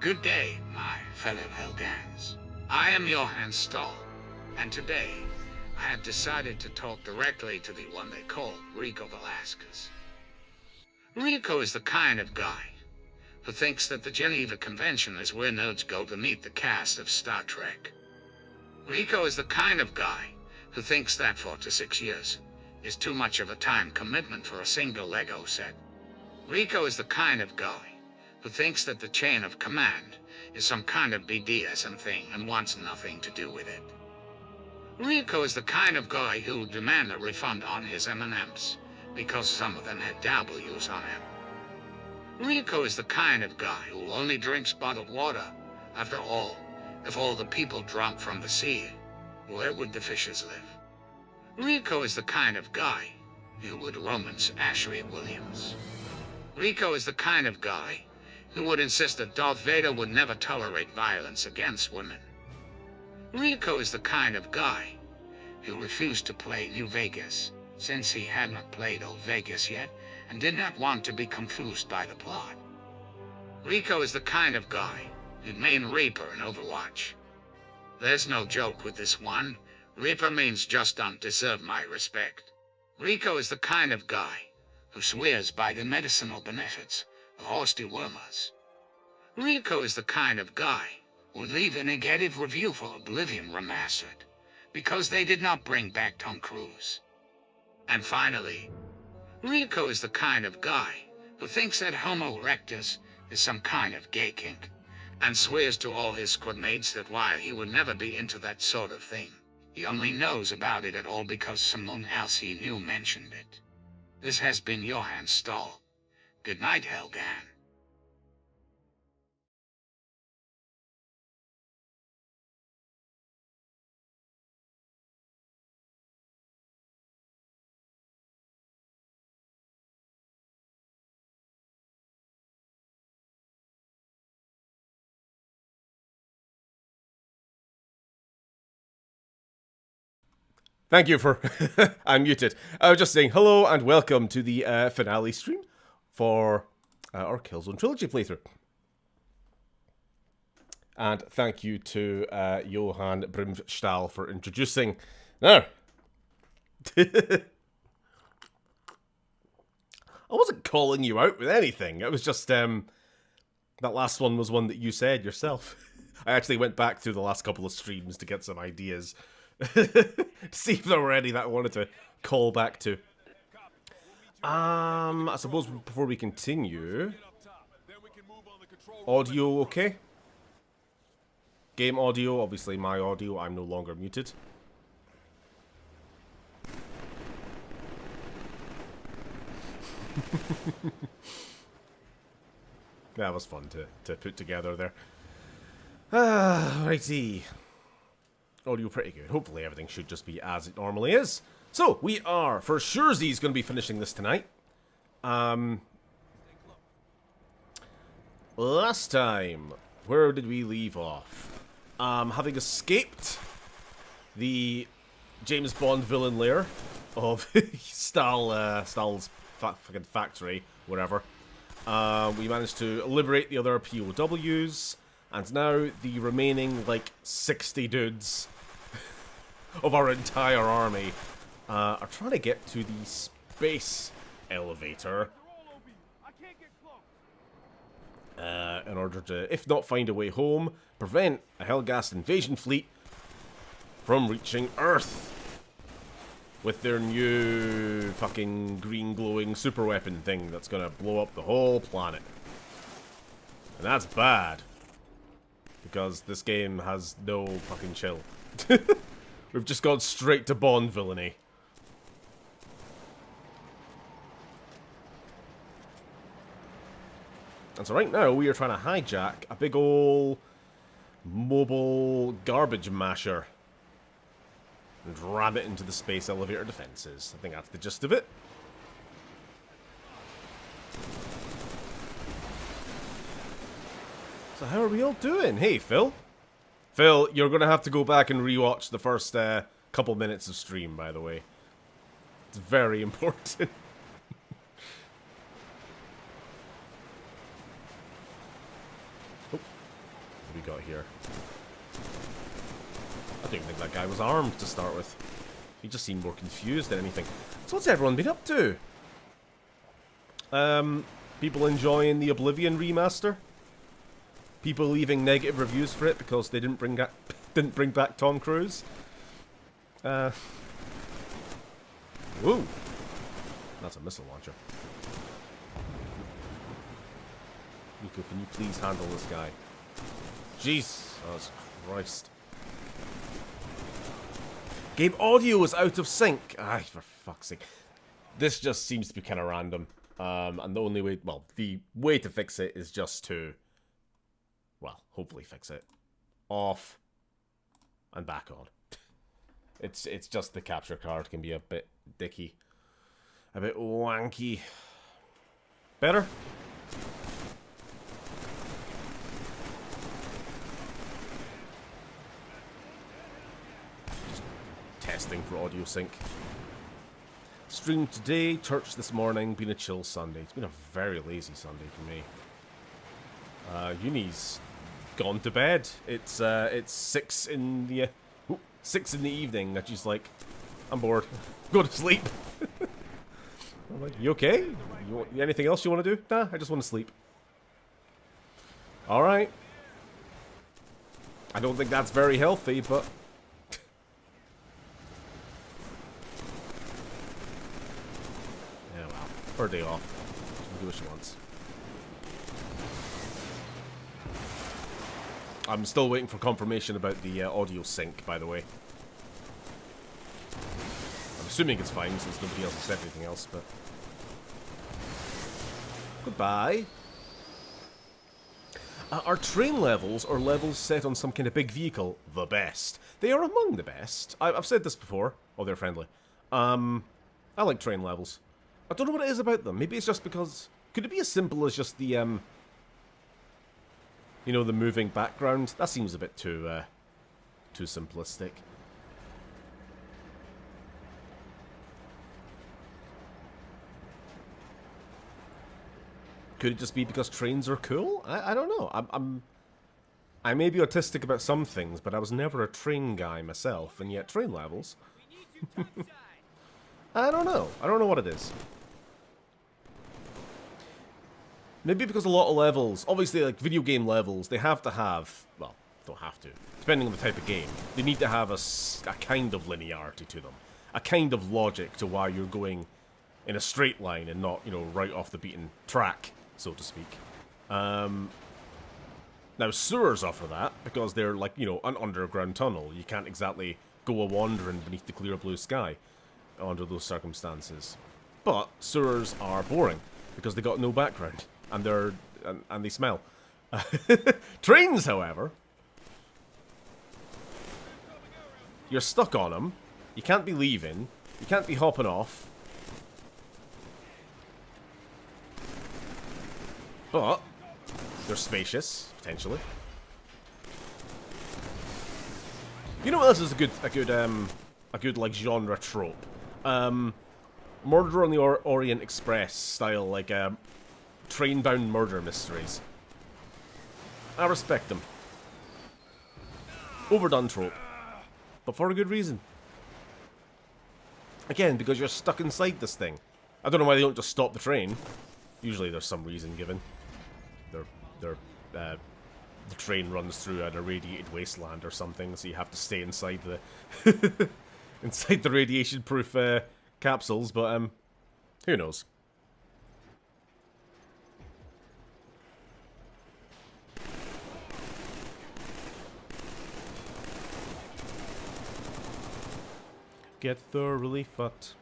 Good day, my fellow Hellgans. I am Johann Stahl, and today I have decided to talk directly to the one they call Rico Velasquez. Rico is the kind of guy who thinks that the Geneva Convention is where nerds go to meet the cast of Star Trek. Rico is the kind of guy who thinks that 4 to 6 years is too much of a time commitment for a single Lego set. Rico is the kind of guy who thinks that the chain of command is some kind of BDSM thing and wants nothing to do with it. Rico is the kind of guy who will demand a refund on his M&Ms because some of them had W's on them. Rico is the kind of guy who only drinks bottled water. After all, if all the people drank from the sea, where would the fishes live? Rico is the kind of guy who would romance Ashley Williams. Rico is the kind of guy who would insist that Darth Vader would never tolerate violence against women. Rico is the kind of guy who refused to play New Vegas since he had not played Old Vegas yet and did not want to be confused by the plot. Rico is the kind of guy who'd main Reaper in Overwatch. There's no joke with this one. Reaper means just don't deserve my respect. Rico is the kind of guy who swears by the medicinal benefits of horse dewormers. Rico is the kind of guy who would leave a negative review for Oblivion Remastered because they did not bring back Tom Cruise. And finally, Rico is the kind of guy who thinks that Homo erectus is some kind of gay kink and swears to all his squadmates that while he would never be into that sort of thing, he only knows about it at all because someone else he knew mentioned it. This has been Johann Stahl. Good night, Helgan. Thank you for... I'm muted. I was just saying hello and welcome to the finale stream for our Killzone Trilogy playthrough. And thank you to Johan Brimstahl for introducing... Now... I wasn't calling you out with anything. It was just, that last one was one that you said yourself. I actually went back through the last couple of streams to get some ideas. See if there were any that I wanted to call back to. I suppose before we continue... Audio okay? Game audio, obviously my audio, I'm no longer muted. That was fun to put together there. Righty. Audio pretty good. Hopefully everything should just be as it normally is. So, we are, for sure, going to be finishing this tonight. Last time, where did we leave off? Having escaped the James Bond villain lair of Stahl's fucking factory, whatever. We managed to liberate the other POWs, and now the remaining, like, 60 dudes of our entire army are trying to get to the space elevator in order to, if not find a way home, prevent a Helghast invasion fleet from reaching Earth with their new fucking green glowing super weapon thing that's gonna blow up the whole planet. And that's bad, because this game has no fucking chill. We've just gone straight to Bond villainy. And so right now we are trying to hijack a big ol' mobile garbage masher and ram it into the space elevator defenses. I think that's the gist of it. So how are we all doing? Hey, Phil. Phil, you're going to have to go back and rewatch the first couple minutes of stream, by the way. It's very important. Oh, what have we got here? I didn't think that guy was armed to start with. He just seemed more confused than anything. So what's everyone been up to? People enjoying the Oblivion remaster? People leaving negative reviews for it because they didn't bring back Tom Cruise? Whoa. That's a missile launcher. Nico, can you please handle this guy? Jesus Christ. Game audio is out of sync. Ay, for fuck's sake. This just seems to be kind of random. And the only way, well, the way to fix it is just to, well, hopefully fix it. Off and back on. It's just the capture card can be a bit dicky. A bit wanky. Better? Testing for audio sync. Streamed today, church this morning, been a chill Sunday. It's been a very lazy Sunday for me. Uni's gone to bed. It's 6 in the 6 in the evening that she's like, I'm bored. Go to sleep. I'm like, you okay? Anything else you want to do? Nah, I just want to sleep. Alright. I don't think that's very healthy, but her day off. She can do what she wants. I'm still waiting for confirmation about the audio sync, by the way. I'm assuming it's fine since nobody else has said anything else, but... Goodbye. Are train levels or levels set on some kind of big vehicle the best? They are among the best. I've said this before. Oh, they're friendly. I like train levels. I don't know what it is about them. Maybe it's just because... Could it be as simple as just the, you know, the moving background? That seems a bit too simplistic. Could it just be because trains are cool? I don't know. I may be autistic about some things, but I was never a train guy myself, and yet train levels. I don't know. I don't know what it is. Maybe because a lot of levels, obviously like video game levels, they have to have, well, don't have to, depending on the type of game, they need to have a kind of linearity to them. A kind of logic to why you're going in a straight line and not, you know, right off the beaten track, so to speak. Now, sewers offer that, because they're like, you know, an underground tunnel. You can't exactly go a-wandering beneath the clear blue sky under those circumstances. But sewers are boring, because they got no background. And they're and they smell. Trains, however, you're stuck on them. You can't be leaving. You can't be hopping off. But they're spacious, potentially. You know what else is a good like genre trope? Murder on the Orient Express style, like train-bound murder mysteries. I respect them. Overdone trope. But for a good reason. Again, because you're stuck inside this thing. I don't know why they don't just stop the train. Usually there's some reason given. The train runs through an irradiated wasteland or something, so you have to stay inside the inside the radiation-proof capsules, but who knows? Get thoroughly fucked.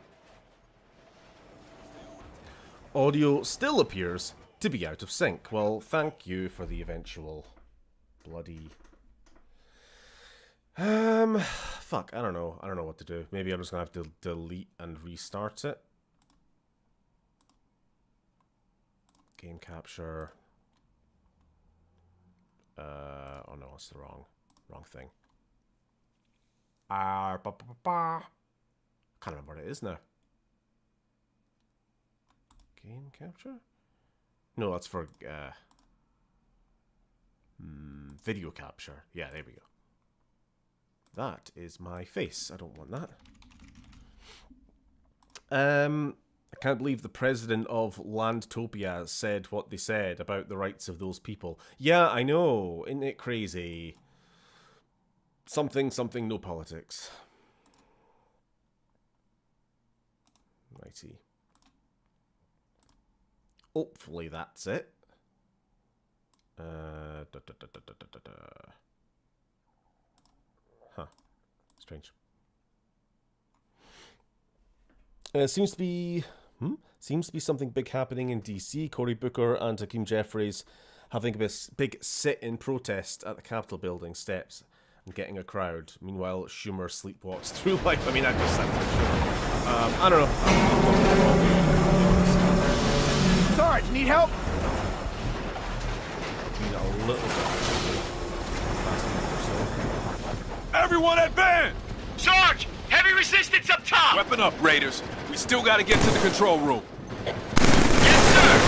Audio still appears to be out of sync. Well, thank you for the eventual bloody... Fuck, I don't know. I don't know what to do. Maybe I'm just gonna have to delete and restart it. Game capture. Oh no, it's the wrong thing. Can't remember what it is now. Game capture? No, that's for video capture. Yeah, there we go. That is my face. I don't want that. I can't believe the president of Landtopia said what they said about the rights of those people. Yeah, I know. Isn't it crazy? Something, no politics. Righty. Hopefully that's it. Huh. Strange. Seems to be something big happening in DC. Cory Booker and Hakeem Jeffries having a big sit-in protest at the Capitol building steps and getting a crowd. Meanwhile, Schumer sleepwalks through life. I mean, that just sounds like Schumer. I don't know. Sarge, need help? Need a little bit. Everyone at band! Sarge, heavy resistance up top! Weapon up, Raiders. We still gotta get to the control room. Yes, sir!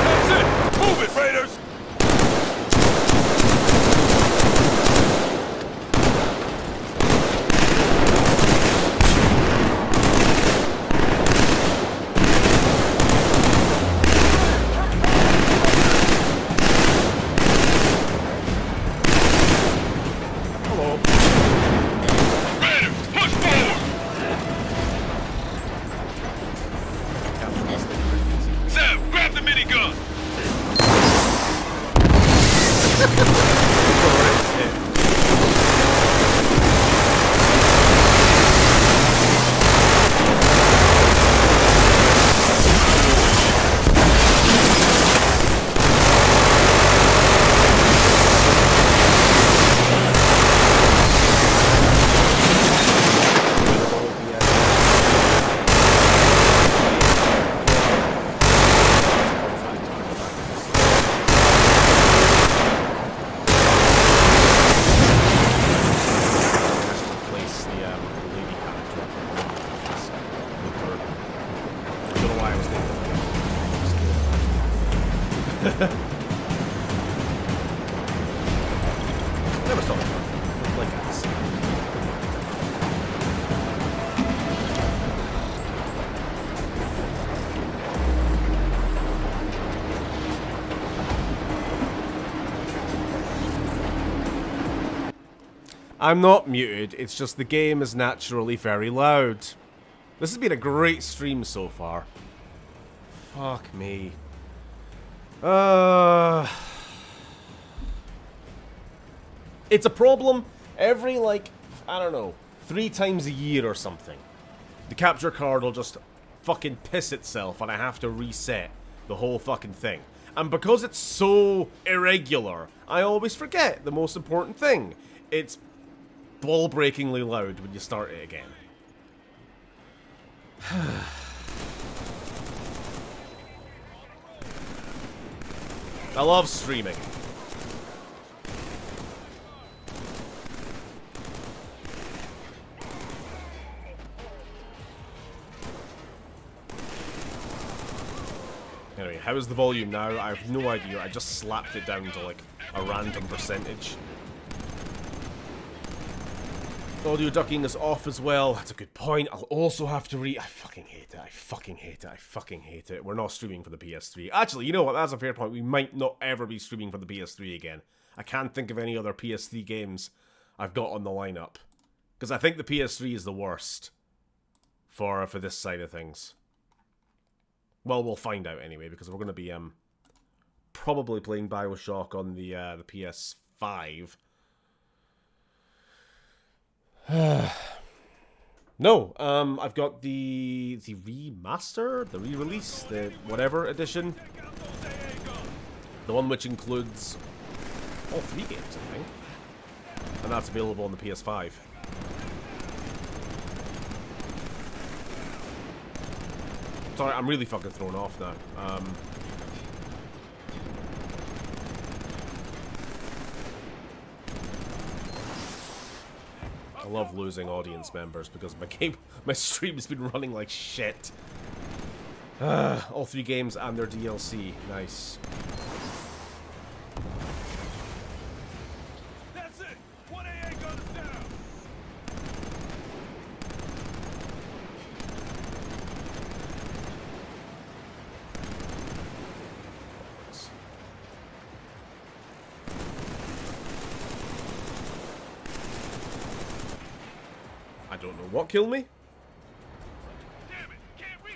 That's it! Move it, Raiders! Never stop. Like this. I'm not muted, it's just the game is naturally very loud. This has been a great stream so far. Fuck me. It's a problem every, like, I don't know, 3 times a year or something. The capture card will just fucking piss itself and I have to reset the whole fucking thing. And because it's so irregular, I always forget the most important thing. It's ball-breakingly loud when you start it again. I love streaming. Anyway, how is the volume now? I have no idea. I just slapped it down to like a random percentage. Audio ducking is off as well. That's a good point. I'll also have to I fucking hate it. I fucking hate it. I fucking hate it. We're not streaming for the PS3. Actually, you know what? That's a fair point. We might not ever be streaming for the PS3 again. I can't think of any other PS3 games I've got on the lineup. Because I think the PS3 is the worst for this side of things. Well, we'll find out anyway, because we're going to be probably playing BioShock on the PS5. No, I've got the remaster, the re-release, the whatever edition. The one which includes all 3 games, I think. And that's available on the PS5. Sorry, I'm really fucking thrown off now. I love losing audience members because my stream's been running like shit. All 3 games and their DLC. Nice. That's it. 1 AA guns down. I don't know what killed me.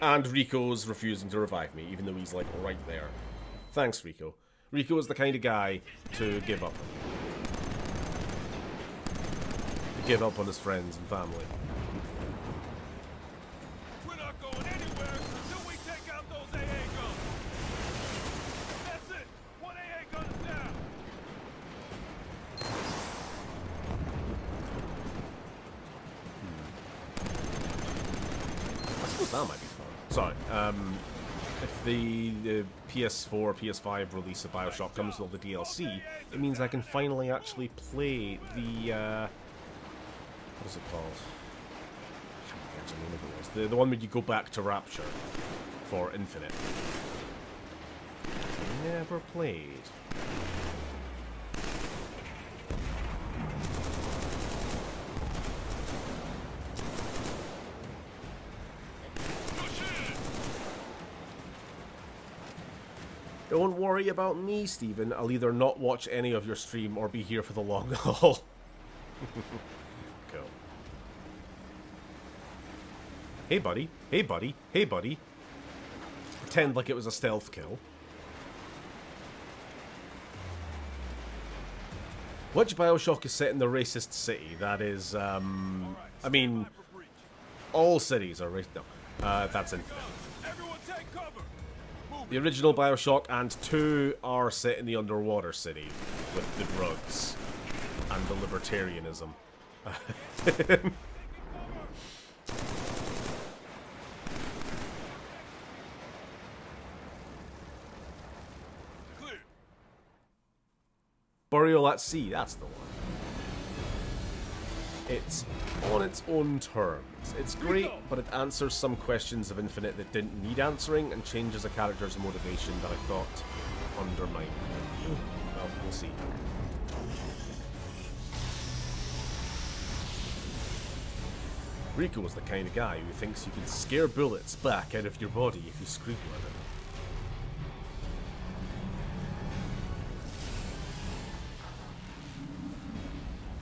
And Rico's refusing to revive me, even though he's like right there. Thanks, Rico. Rico is the kind of guy to give up. To give up on his friends and family. We're not going anywhere until we take out those AA guns. That's it. 1 AA guns down. I suppose that might be fun. Sorry, if the PS4, PS5 release of BioShock comes with all the DLC, it means I can finally actually play the, what is it called? I can't remember the name of it was. The one where you go back to Rapture for Infinite. Never played. Don't worry about me, Steven. I'll either not watch any of your stream or be here for the long haul. Cool. Hey, buddy. Hey, buddy. Hey, buddy. Pretend like it was a stealth kill. Which BioShock is set in the racist city? That is, I mean, all cities are racist. No, that's Infinite. Everyone take cover. The original BioShock and 2 are set in the underwater city with the drugs and the libertarianism. Clear. Burial at Sea, that's the one. It's on its own terms. It's great, but it answers some questions of Infinite that didn't need answering and changes a character's motivation that I thought undermine. Well, we'll see. Rico is the kind of guy who thinks you can scare bullets back out of your body if you scream at him.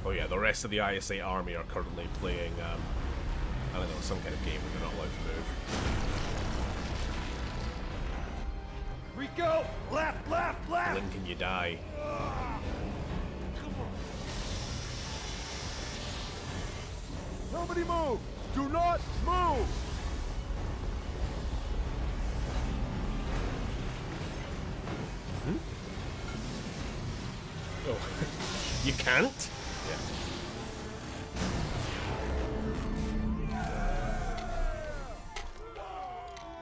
Oh yeah, the rest of the ISA army are currently playing, I don't know, some kind of game where they're not allowed to move. Rico! Left, left, left! Lincoln, you die. Nobody move! Do not move! Oh, you can't? Yeah.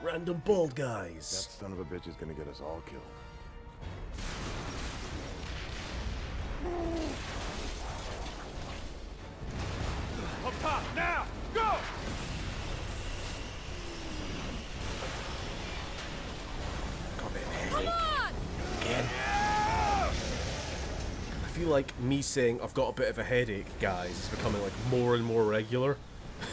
Random bald guys. That son of a bitch is gonna get us all killed. Up top, now! Go! Come on! Again. I feel like me saying I've got a bit of a headache, guys, is becoming like more and more regular.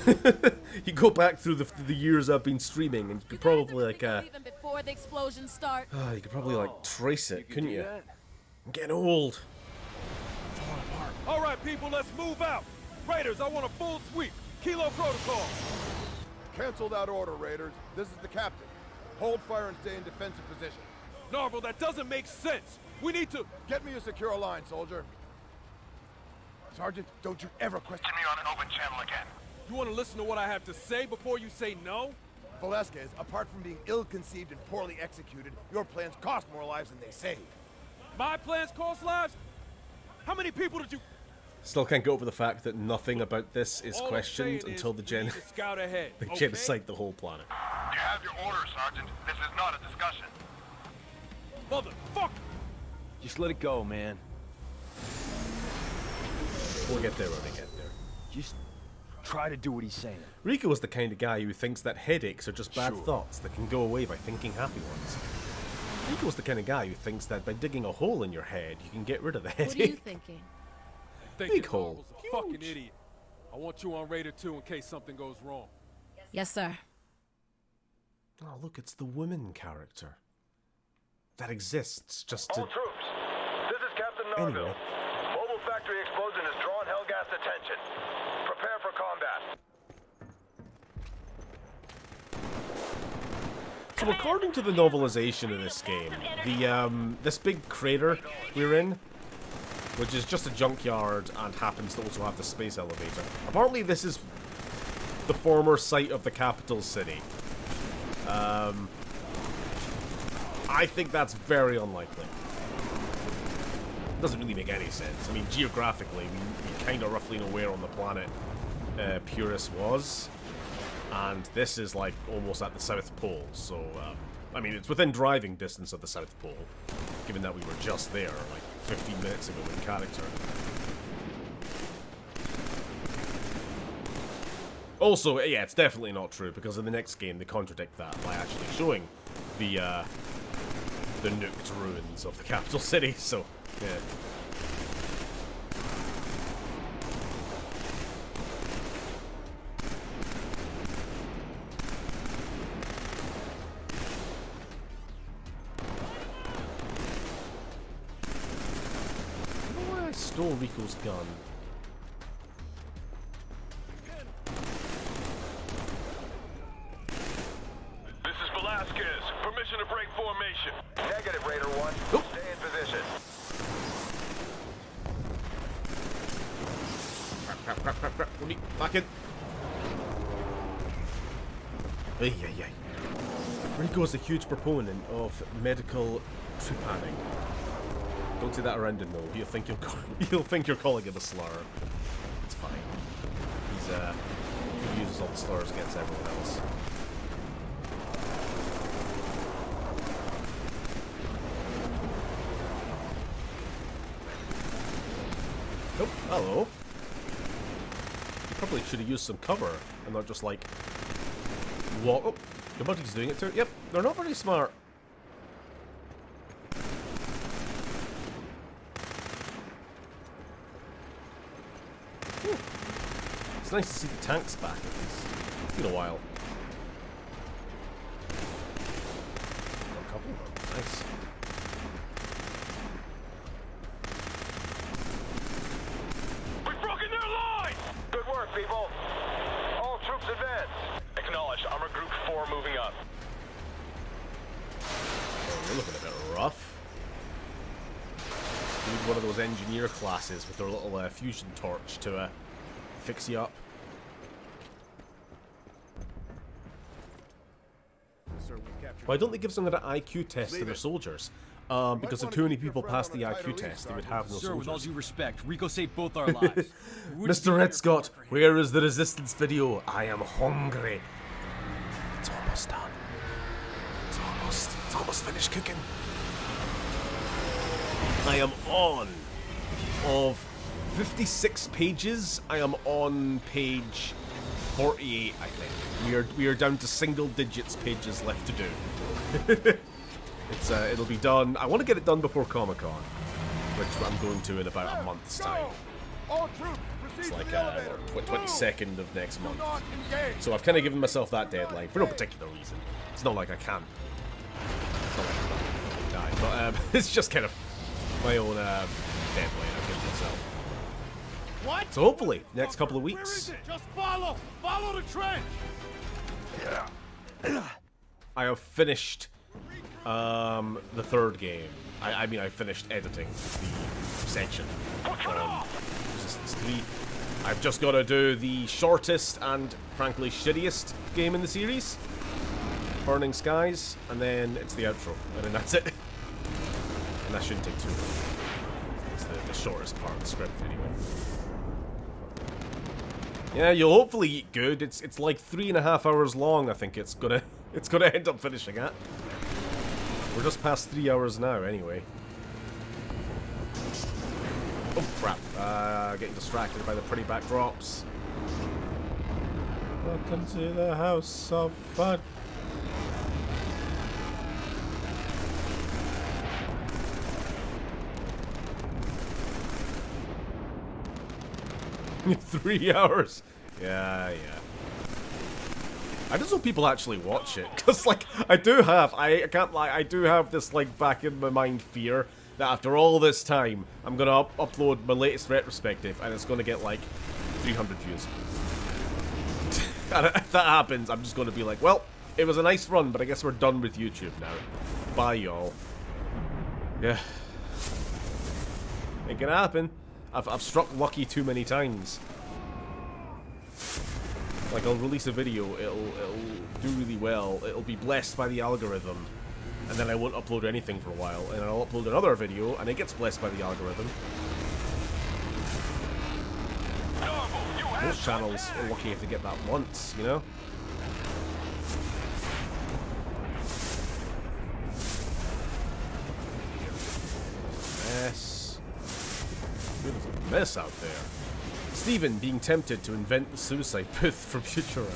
You go back through the years I've been streaming, and you could probably like even before the explosions start. you could probably like trace it, couldn't you? I'm getting old. All right, people, let's move out. Raiders, I want a full sweep. Kilo protocol. Cancel that order, Raiders. This is the captain. Hold fire and stay in defensive position. Narvel, that doesn't make sense. We need to... Get me a secure line, soldier. Sergeant, don't you ever question me on an open channel again. You want to listen to what I have to say before you say no? Velasquez, apart from being ill-conceived and poorly executed, your plans cost more lives than they save. My plans cost lives? How many people did you... Still can't get over the fact that nothing about this is All I'm questioned saying until is the we need to scout ahead, they okay? genocide the whole planet. You have your orders, Sergeant. This is not a discussion. Motherfucker! Just let it go, man. We'll get there when we get there. Just try to do what he's saying. Rico is the kind of guy who thinks that headaches are just bad thoughts that can go away by thinking happy ones. Rico's the kind of guy who thinks that by digging a hole in your head, you can get rid of the headache. What are you thinking? Big hole. A fucking idiot. I want you on Raider 2 in case something goes wrong. Yes, sir. Oh, look, it's the woman character. That exists just to... All troops, this is Captain Narville. Anyway. Mobile factory explosion has drawn Hellgas attention. Prepare for combat. So according to the novelization of this game, the this big crater we're in, which is just a junkyard and happens to also have the space elevator, apparently this is the former site of the capital city. I think that's very unlikely. Doesn't really make any sense. I mean, geographically, we kind of roughly know where on the planet Purus was. And this is like almost at the South Pole, so I mean it's within driving distance of the South Pole, given that we were just there like 15 minutes ago in character. Also, yeah, it's definitely not true because in the next game they contradict that by actually showing the nuked ruins of the capital city. So yeah. Stole Rico's gun. This is Velasquez. Permission to break formation. Negative, Raider 1. Nope. Stay in position. Crap. Let me back in. Ay. Rico's a huge proponent of medical trepanning. Don't say that around him though. He'll think you're calling him a slur. It's fine. He uses all the slurs against everyone else. Oh, hello. You probably should have used some cover and not just like walk. Oh, your buddy's doing it too. Yep, they're not very smart. It's nice to see the tanks back at least. It's been a while. Got a couple of them. Nice. We've broken their line! Good work, people. All troops advance. Acknowledged. Armor Group 4 moving up. Oh, we're looking a bit rough. Need one of those engineer classes with their little fusion torch to fix you up. Why don't they give some of that IQ test to their soldiers? Because if too many people pass the IQ test, they would have no Sir, with all soldiers. due respect, Rico saved both our lives. Mr. Red Scott, where is the resistance video? I am hungry. It's almost done. It's almost finished cooking. I am on of 56 pages. I am on page 48, I think. We are down to single digits pages left to do. It'll be done. I want to get it done before Comic-Con, which I'm going to in about a month's time. All troops, It's proceed like to the elevator. 22nd of next month. Do not engage. So I've kind of given myself that deadline for no particular reason. It's not like I can't. It's not like I'm not gonna die, but it's just kind of my own deadline I've given myself. What? So hopefully, next couple of Where weeks, is it? Just follow. Follow the trench. I have finished the third game. I mean, I finished editing the section on Resistance 3. I've just got to do the shortest and, frankly, shittiest game in the series, Burning Skies, and then it's the outro, and then that's it. And that shouldn't take too long. It's the shortest part of the script, anyway. Yeah, you'll hopefully eat good. It's like 3.5 hours long. I think it's gonna end up finishing at. We're just past 3 hours now, anyway. Oh crap! Getting distracted by the pretty backdrops. Welcome to the house of fun. Three hours. Yeah. I just hope people actually watch it, because like I can't lie, I do have this like back in my mind fear that after all this time I'm gonna upload my latest retrospective and it's gonna get like 300 views. And if that happens, I'm just gonna be like, well, it was a nice run, but I guess we're done with YouTube now. Bye, y'all. Yeah, it can happen. I've struck lucky too many times. Like, I'll release a video, it'll do really well, it'll be blessed by the algorithm, and then I won't upload anything for a while, and I'll upload another video, and it gets blessed by the algorithm. Most channels are lucky if they get that once, you know? Mess. There's a mess out there. Steven being tempted to invent the suicide booth from Futurama.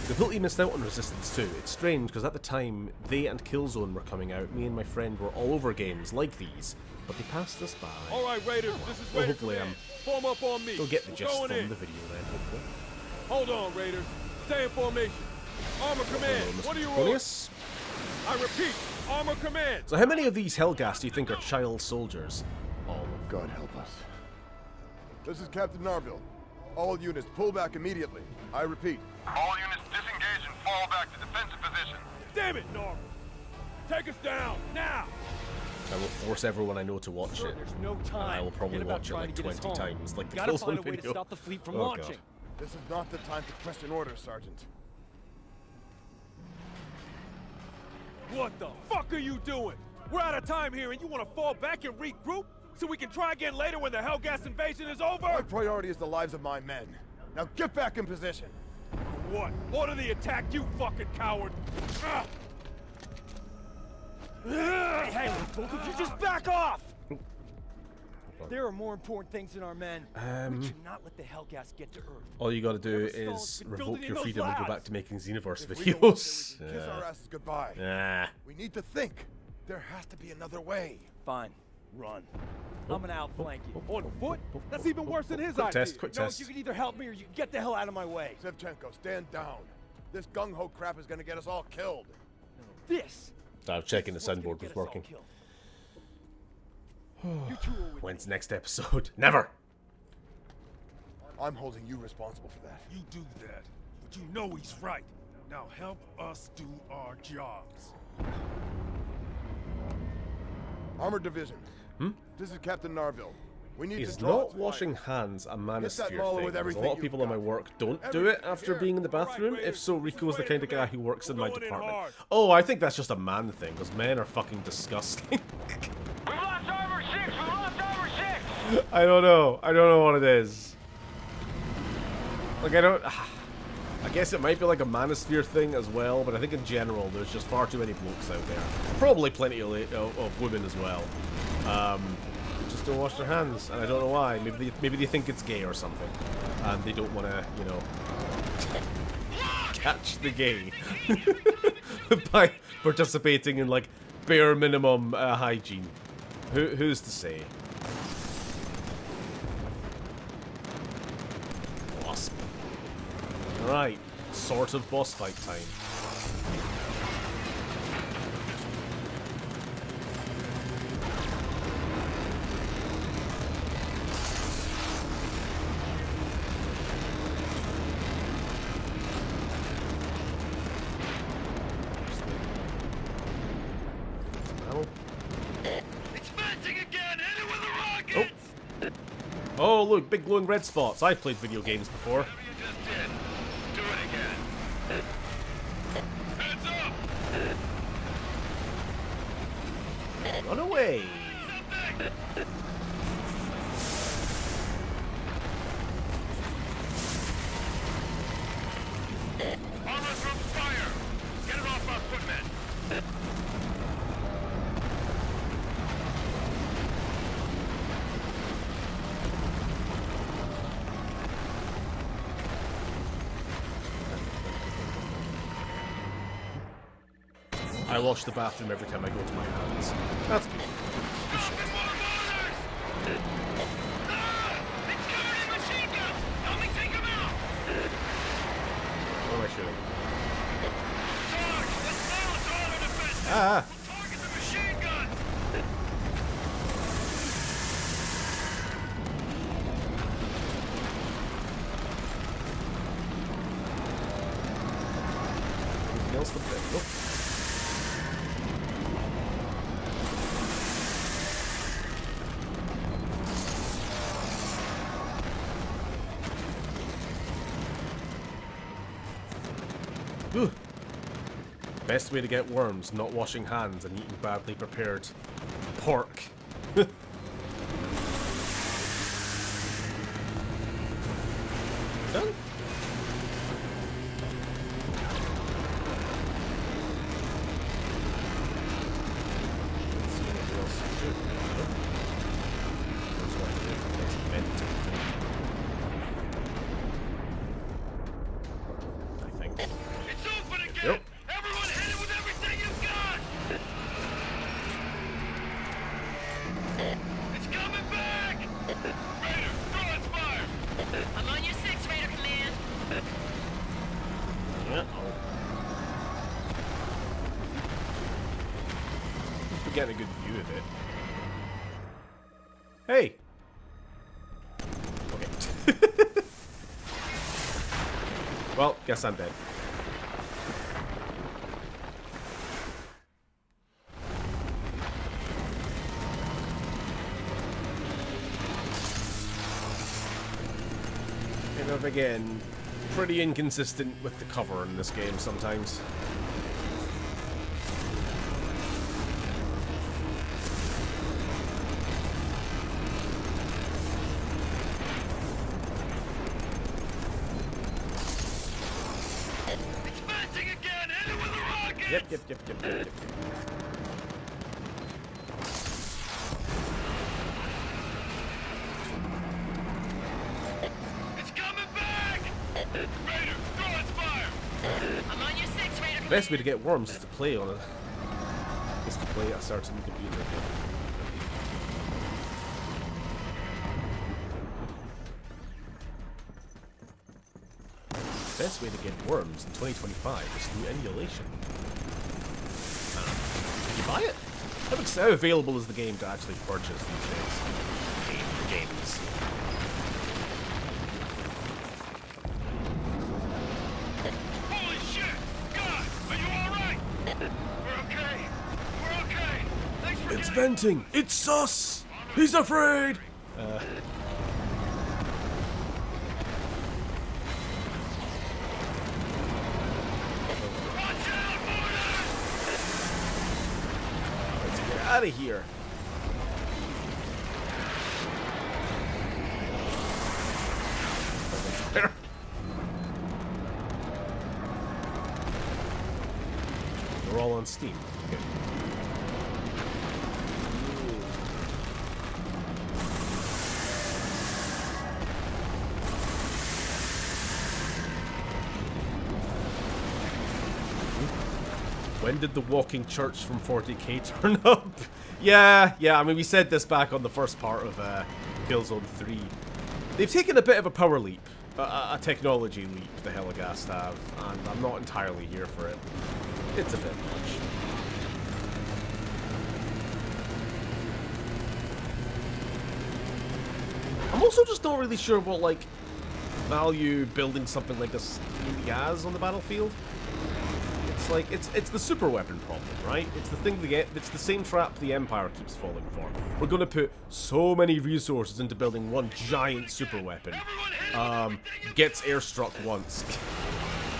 Completely missed out on Resistance 2. It's strange because at the time they and Killzone were coming out, me and my friend were all over games like these, but they passed us by. All right, Raiders, this is Well, Raider hopefully Command. Form up on me. You'll get the We're gist going from in. the video then, hopefully. Hold on, Raiders. Stay in formation. Armor Command, Hello, Mr. what are you on? Cornelius. I repeat, Armor Command. So how many of these Hellgas do you think are child soldiers? All. God help us. This is Captain Narville. All units, pull back immediately. I repeat. All units disengage and fall back to defensive position. Damn it, Norman. Take us down, now. I will force everyone I know to watch Sir, it. there's no And time. I will probably Forget about watch it trying like to get us 20 home. times, like the Gotta Killzone find a way video. to stop the fleet from Oh, God. launching. This is not the time to question orders, Sergeant. What the fuck are you doing? We're out of time here and you want to fall back and regroup? So we can try again later when the Hellgas invasion is over? My priority is the lives of my men. Now get back in position. What? Order the attack, you fucking coward! Ah! Hey, both of you just back off! There are more important things than our men. We cannot let the Hellgas get to Earth. All you gotta do Whoever Stalin's is been revoke building in your those freedom and go labs. back to making Xenoverse If we go out videos. there, we can kiss our asses goodbye. Nah. We need to think. There has to be another way. Fine. Run. I'm gonna outflank you. On foot? That's even worse than his Quick idea. test, quick No, test. you can either help me or you can get the hell out of my way. Shevchenko, stand down. This gung-ho crap is gonna get us all killed. This. I was checking the is what's gonna soundboard get was us all working. killed. You two are with When's the next episode? Never. I'm holding you responsible for that. You do that, but you know he's right. Now help us do our jobs. Armored Division. This is Captain Narville. We need Is to draw not its washing flank. hands a Mauler manosphere with thing? 'Cause a everything lot of you've people in my got. work don't do it Everything after here. being in the All right, bathroom. If so, Raiders, Rico's the this kind way, of guy who works in We're my going in department. hard. Oh, I think that's just a man thing, because men are fucking disgusting. We lost Armor 6! We lost Armor 6! I don't know. I don't know what it is. Like, I guess it might be like a manosphere thing as well, but I think in general there's just far too many blokes out there. Probably plenty of women as well. Who just don't wash their hands, and I don't know why. Maybe they think it's gay or something, and they don't want to, you know, catch the gay by participating in like bare minimum hygiene. Who's to say? Wasp. Right, sort of boss fight time. Expanding again! Hit it with the rockets! Oh, look, big glowing red spots. I've played video games before. Whatever you just did, do it again. Heads up! Run away. Something! Armor group fire! Get it off our footmen! I wash the bathroom every time I go to my hands. That's good. Good shit. It's covered in machine guns! Help me take them out! What am I shooting? Sarge, let's silence auto defense! Ah! We'll target the machine guns! Anything else to play? Nope. Ooh. Best way to get worms, not washing hands and eating badly prepared pork. Done? Let's see anything else to do. Nope. There's one here. Next event. I think. It's open again! Yep. Everyone hit it with everything you've got! It's coming back! Raider, throw its fire! I'm on your 6, Raider Command. Uh-oh. We're getting a good view of it. Hey! Okay. Well, guess I'm dead. And again, pretty inconsistent with the cover in this game sometimes. Expanding again! Hit it with the rockets! Yep. It's coming back! Raider, throw its fire! I'm on your 6, Raider The Command. best way to get worms is to play on a certain computer. The best way to get worms in 2025 is through emulation. Did you buy it? How available is the game to actually purchase these days? Games. Holy shit! God, are you alright? We're okay. We're okay. Thanks for It's venting! It's sus! He's afraid! Let's get out of here. Fire. We're all on Steam. Okay. When did the walking church from 40k turn up? Yeah, I mean, we said this back on the first part of KILLZONE 3. They've taken a bit of a power leap, a technology leap, the Helghast have, and I'm not entirely here for it. It's a bit much. I'm also just not really sure what, like, value building something like this really has on the battlefield. It's like, it's the super weapon problem, right? It's the thing it's the same trap the Empire keeps falling for. We're gonna put so many resources into building one giant super weapon. Gets airstruck once.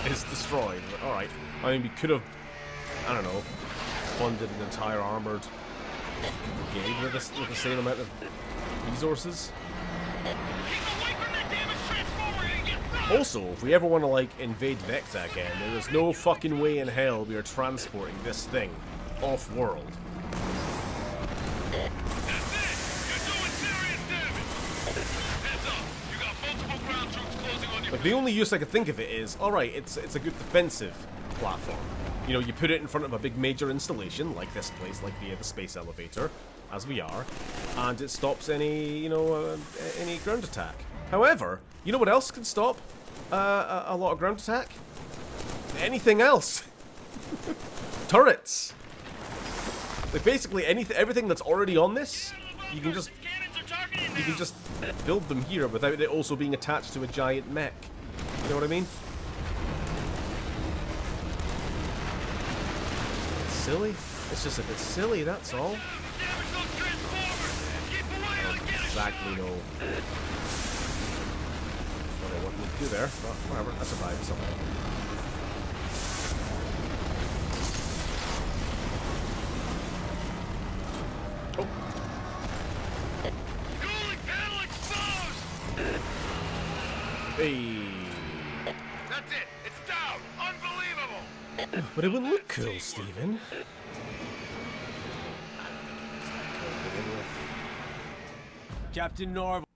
Is destroyed. Alright. I mean, we could have, I don't know, funded an entire armored brigade with the same amount of resources. Also, if we ever want to, like, invade Vecta again, there is no fucking way in hell we are transporting this thing off-world. Like, the only use I could think of it is, alright, it's a good defensive platform. You know, you put it in front of a big major installation, like this place, like the space elevator, as we are, and it stops any, you know, any ground attack. However, you know what else can stop a lot of ground attack? Anything else. Turrets. Like, basically everything that's already on this, you can just build them here without it also being attached to a giant mech. You know what I mean? It's silly. It's just a bit silly, that's all. I don't exactly know what I want to do there, but whatever, I survived somehow. Oh. Hey. That's it. It's down. Unbelievable. But it wouldn't look cool, Steven. Captain Narvel,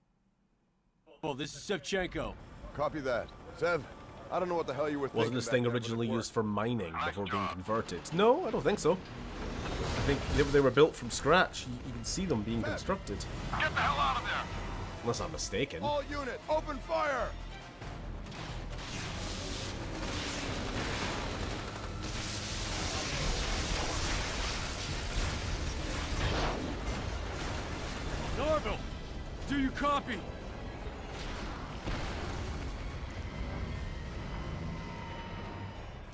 this is Shevchenko. Copy that. Zev, I don't know what the hell you were thinking. Wasn't this thing originally used for mining before being converted? No, I don't think so. I think they were built from scratch. You can see them being constructed. Get the hell out of there. Unless I'm mistaken. All units, open fire! Narvel, do you copy?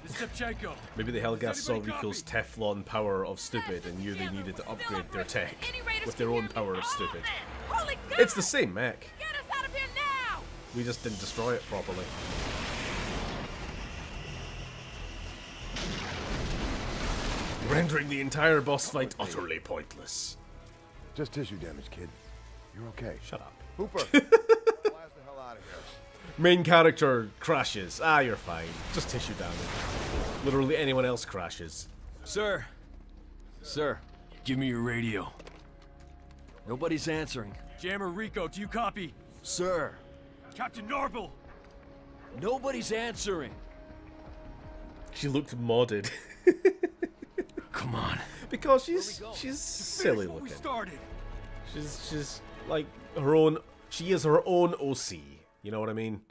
This is Shevchenko. Maybe the Helghast saw Rico's Teflon power of stupid and knew they needed to upgrade their tech with their own power of stupid. It's the same mech. Get us out of here now! We just didn't destroy it properly. Rendering the entire boss fight utterly pointless. Just tissue damage, kid. You're okay. Shut up. Hooper, blast the hell out of here. Main character crashes. Ah, you're fine. Just tissue damage. Literally anyone else crashes. Sir. Sir, give me your radio. Nobody's answering. Jammer Rico, do you copy? Sir, Captain Narvel! nobody's answering. She looked modded. Come on. Because she's silly Finish what we looking. started. She's like her own. She is her own OC. You know what I mean?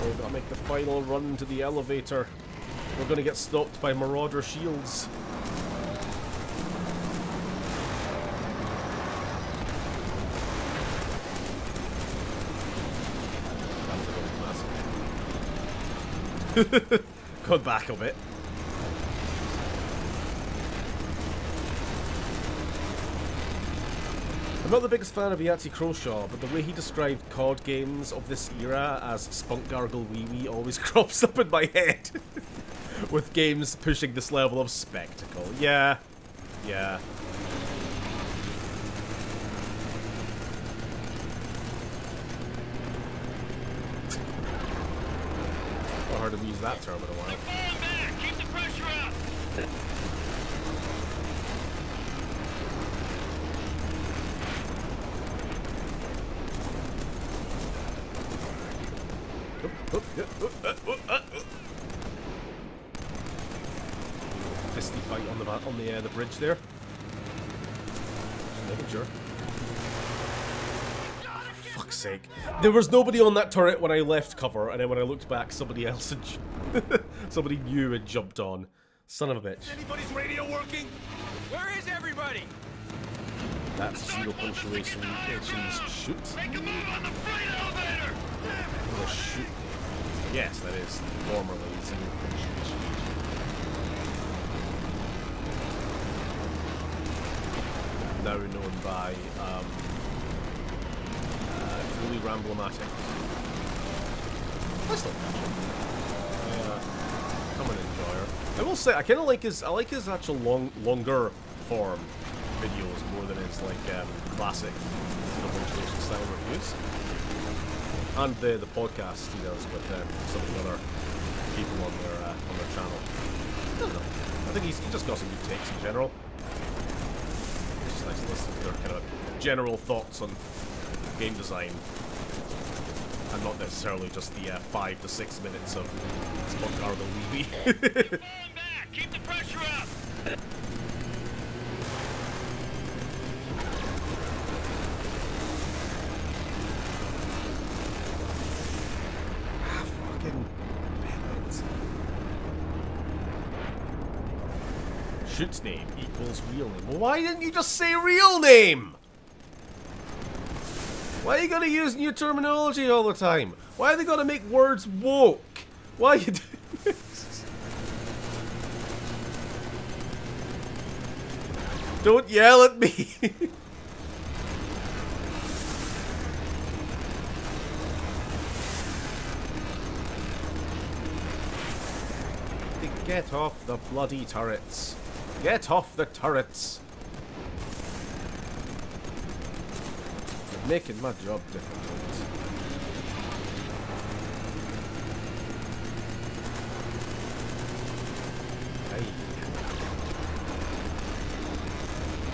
We've got to make the final run to the elevator. We're going to get stopped by marauder shields. Gone back a bit. I'm not the biggest fan of Yahtzee Croshaw, but the way he described COD games of this era as Spunk Gargle Wee Wee always crops up in my head. With games pushing this level of spectacle. Yeah. Yeah. Not heard him use that term in a while. Keep the pressure up. Fisty fight on the bridge there. Just making sure. For fuck's sake. There was nobody on that turret when I left cover, and then when I looked back, somebody else had somebody new had jumped on. Son of a bitch. Anybody's radio working? Where is everybody? That's zero punctuation. She's shoot. Make a move on the freight elevator. Oh, shoot. Yes, that is formerly zero punctuation. Now known by fully ramblomatic. I still catch him. I'm an enjoyer. I will say I kind of like his. I like his actual longer form videos more than his like classic punctuation style reviews. And the podcast he does with some of the other people on their channel. I don't know. I think he's just got some good takes in general. It's just nice to listen to their kind of general thoughts on game design, and not necessarily just the 5 to 6 minutes of Spunk Gargle Wee Wee. Keep the pressure up. Fucking bellends. Shoot's name equals real name. Well, why didn't you just say real name? Why are you gonna use new terminology all the time? Why are they gonna make words woke? Why are you doing this? Don't yell at me! Get off the bloody turrets. Get off the turrets. You're making my job difficult. Hey.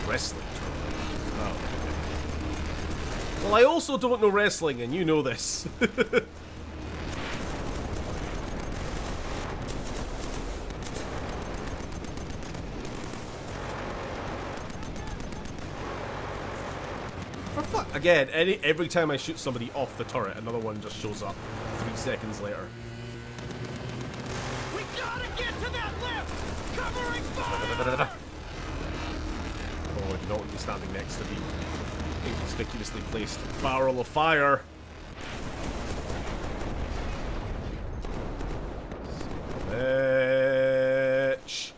Wrestling tournament. Oh. Well, I also don't know wrestling, and you know this. Again, every time I shoot somebody off the turret, another one just shows up 3 seconds later. We gotta get to that lift. Covering fire. Oh, I do not want to be standing next to the inconspicuously placed barrel of fire. Bitch.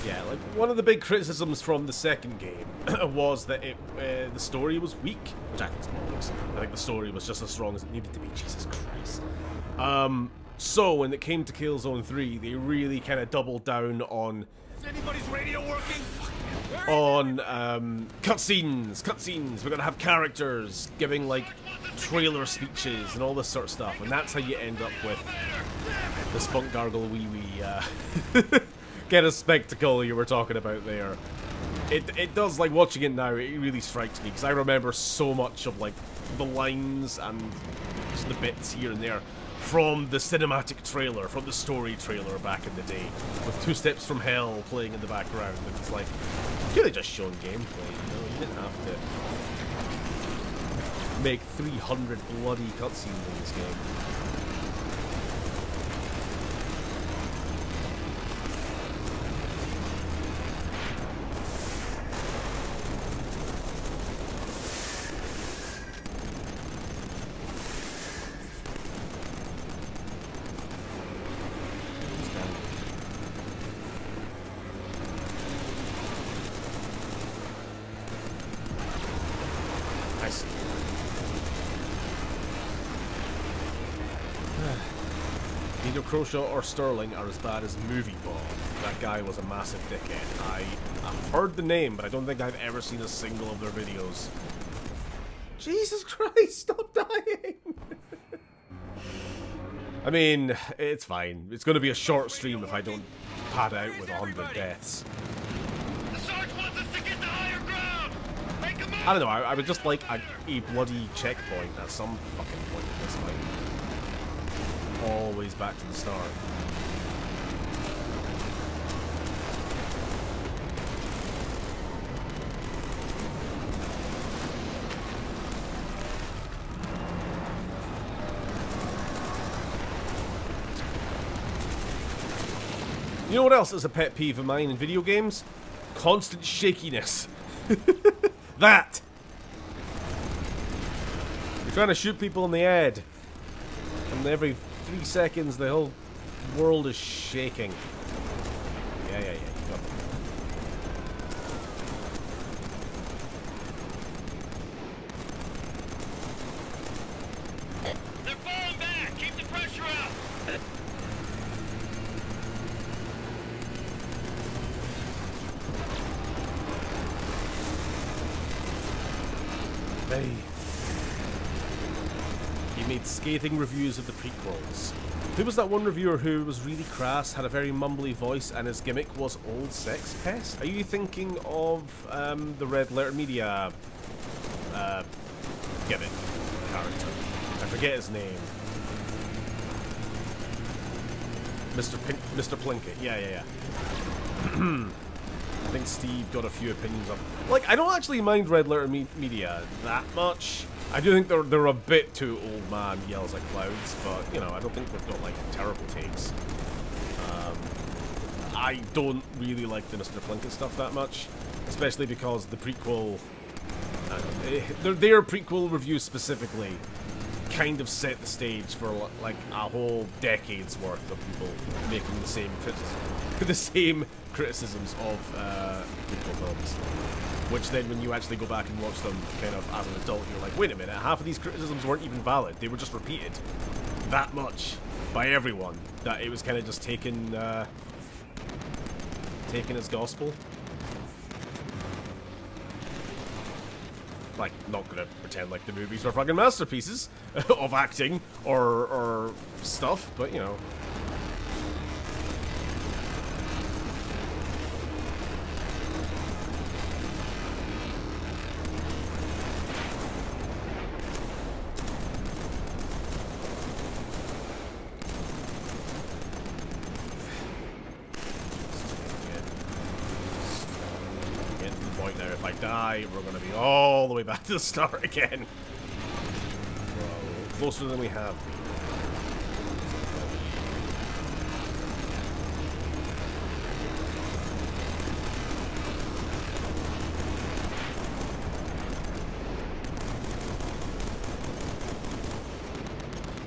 Yeah, like one of the big criticisms from the second game was that the story was weak, which I think is bollocks. I think the story was just as strong as it needed to be. Jesus Christ. So when it came to Killzone 3, they really kind of doubled down on Is anybody's radio working? cutscenes. We're gonna have characters giving like trailer speeches and all this sort of stuff, and that's how you end up with the Spunk Gargle Wee Wee get a spectacle you were talking about there. It does, like, watching it now, it really strikes me, because I remember so much of, like, the lines and just the bits here and there from the cinematic trailer, from the story trailer back in the day, with Two Steps from Hell playing in the background. And it's like, you could have just shown gameplay, you know? You didn't have to make 300 bloody cutscenes in this game. I see. Neither Croshaw or Sterling are as bad as Movie Bob. That guy was a massive dickhead. I've heard the name, but I don't think I've ever seen a single of their videos. Jesus Christ, stop dying! I mean, it's fine. It's going to be a short stream if I don't pad out with 100 deaths. The Sarge wants us to get to higher ground! Make a move! I don't know, I would just like a bloody checkpoint at some fucking point in this fight. Always back to the start. You know what else is a pet peeve of mine in video games? Constant shakiness. That! You're trying to shoot people in the head, and every 3 seconds the whole world is shaking. Yeah. You got it. They're falling back! Keep the pressure up! Hey. He made scathing reviews of the prequels. Who was that one reviewer who was really crass, had a very mumbly voice, and his gimmick was old sex pest? Are you thinking of the Red Letter Media gimmick character? I forget his name. Mr. Plinkett. Yeah. I think Steve got a few opinions on. Like, I don't actually mind Red Letter Media that much. I do think they're a bit too old man yells at clouds, but you know, I don't think they've got like terrible takes. I don't really like the Mr. Plinkett stuff that much, especially because the prequel, their prequel reviews specifically, kind of set the stage for like a whole decade's worth of people making the same criticisms of prequel films. Which then, when you actually go back and watch them, kind of as an adult, you're like, wait a minute, half of these criticisms weren't even valid. They were just repeated that much by everyone that it was kind of just taken as gospel. Like, not gonna pretend like the movies were fucking masterpieces of acting or stuff, but you know. We're going to be all the way back to the start again. Well, closer than we have been.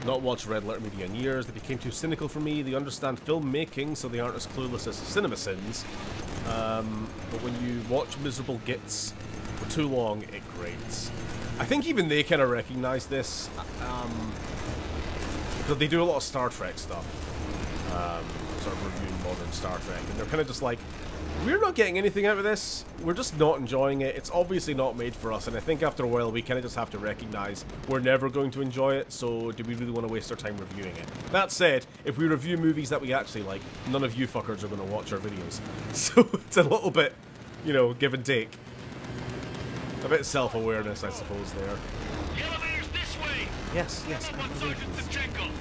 Not watched Red Letter Media in years. They became too cynical for me. They understand filmmaking, so they aren't as clueless as CinemaSins. But when you watch miserable gits for too long, it grates. I think even they kind of recognize this, because they do a lot of Star Trek stuff, sort of reviewing modern Star Trek, and they're kind of just like, we're not getting anything out of this, we're just not enjoying it, it's obviously not made for us, and I think after a while we kind of just have to recognize we're never going to enjoy it, so do we really want to waste our time reviewing it? That said, if we review movies that we actually like, none of you fuckers are going to watch our videos. So it's a little bit, you know, give and take. A bit of self-awareness, I suppose, there. The elevator's this way! Yes. Sergeant Savchenko.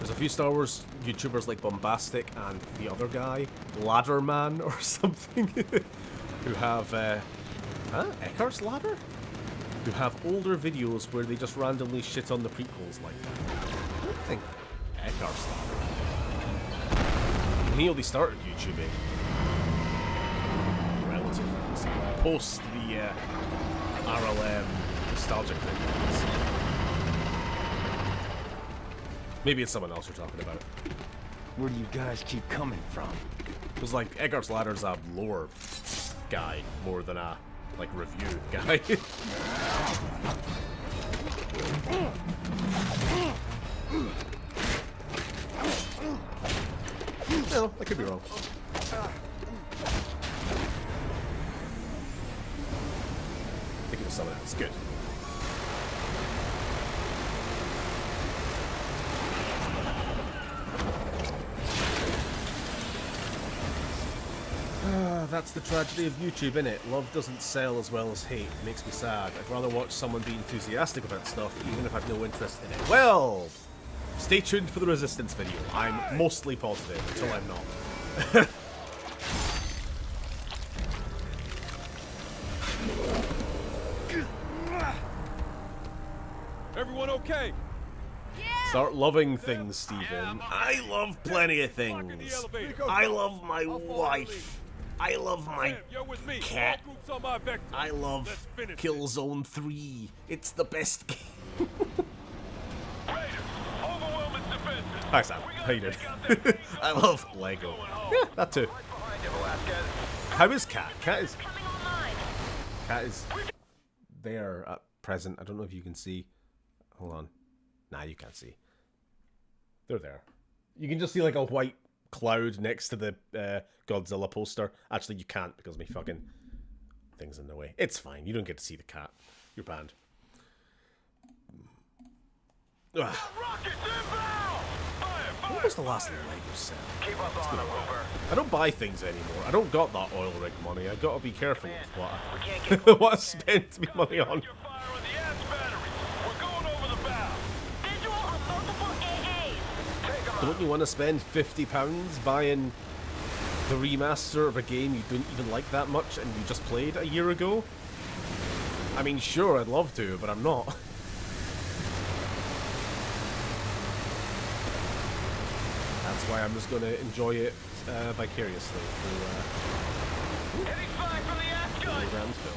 There's a few Star Wars YouTubers like Bombastic and the other guy, Ladderman or something, who have, Eckhart's Ladder? Who have older videos where they just randomly shit on the prequels like that. I don't think Eckhart's Ladder. He only started YouTubing relatively recently, post the RLM nostalgic thing. Maybe it's someone else you're talking about. Where do you guys keep coming from? Because, like, Eckhart's Ladder's a lore guy more than a, like, review guy. No, I could be wrong. I think it was someone else. Good. That's the tragedy of YouTube, innit? Love doesn't sell as well as hate. It makes me sad. I'd rather watch someone be enthusiastic about stuff, even if I've no interest in it. Well, stay tuned for the Resistance video. I'm mostly positive until I'm not. Everyone okay? Start loving things, Steven. I love plenty of things. I love my wife. I love my cat. I love Killzone 3. It's the best game. Hi Sam, how you doing? I love Lego. Yeah, that too. How is Cat? Cat is there at present. I don't know if you can see. Hold on. Nah, you can't see. They're there. You can just see like a white cloud next to the Godzilla poster. Actually, you can't because my fucking thing's in the way. It's fine. You don't get to see the cat. You're banned. Ugh. What was the last Lego set? I don't buy things anymore. I don't got that oil rig money. I gotta be careful with what I spend my money on. Don't you want to spend £50 buying the remaster of a game you don't even like that much and you just played a year ago? I mean, sure, I'd love to, but I'm not. That's why I'm just going to enjoy it vicariously through the grand film.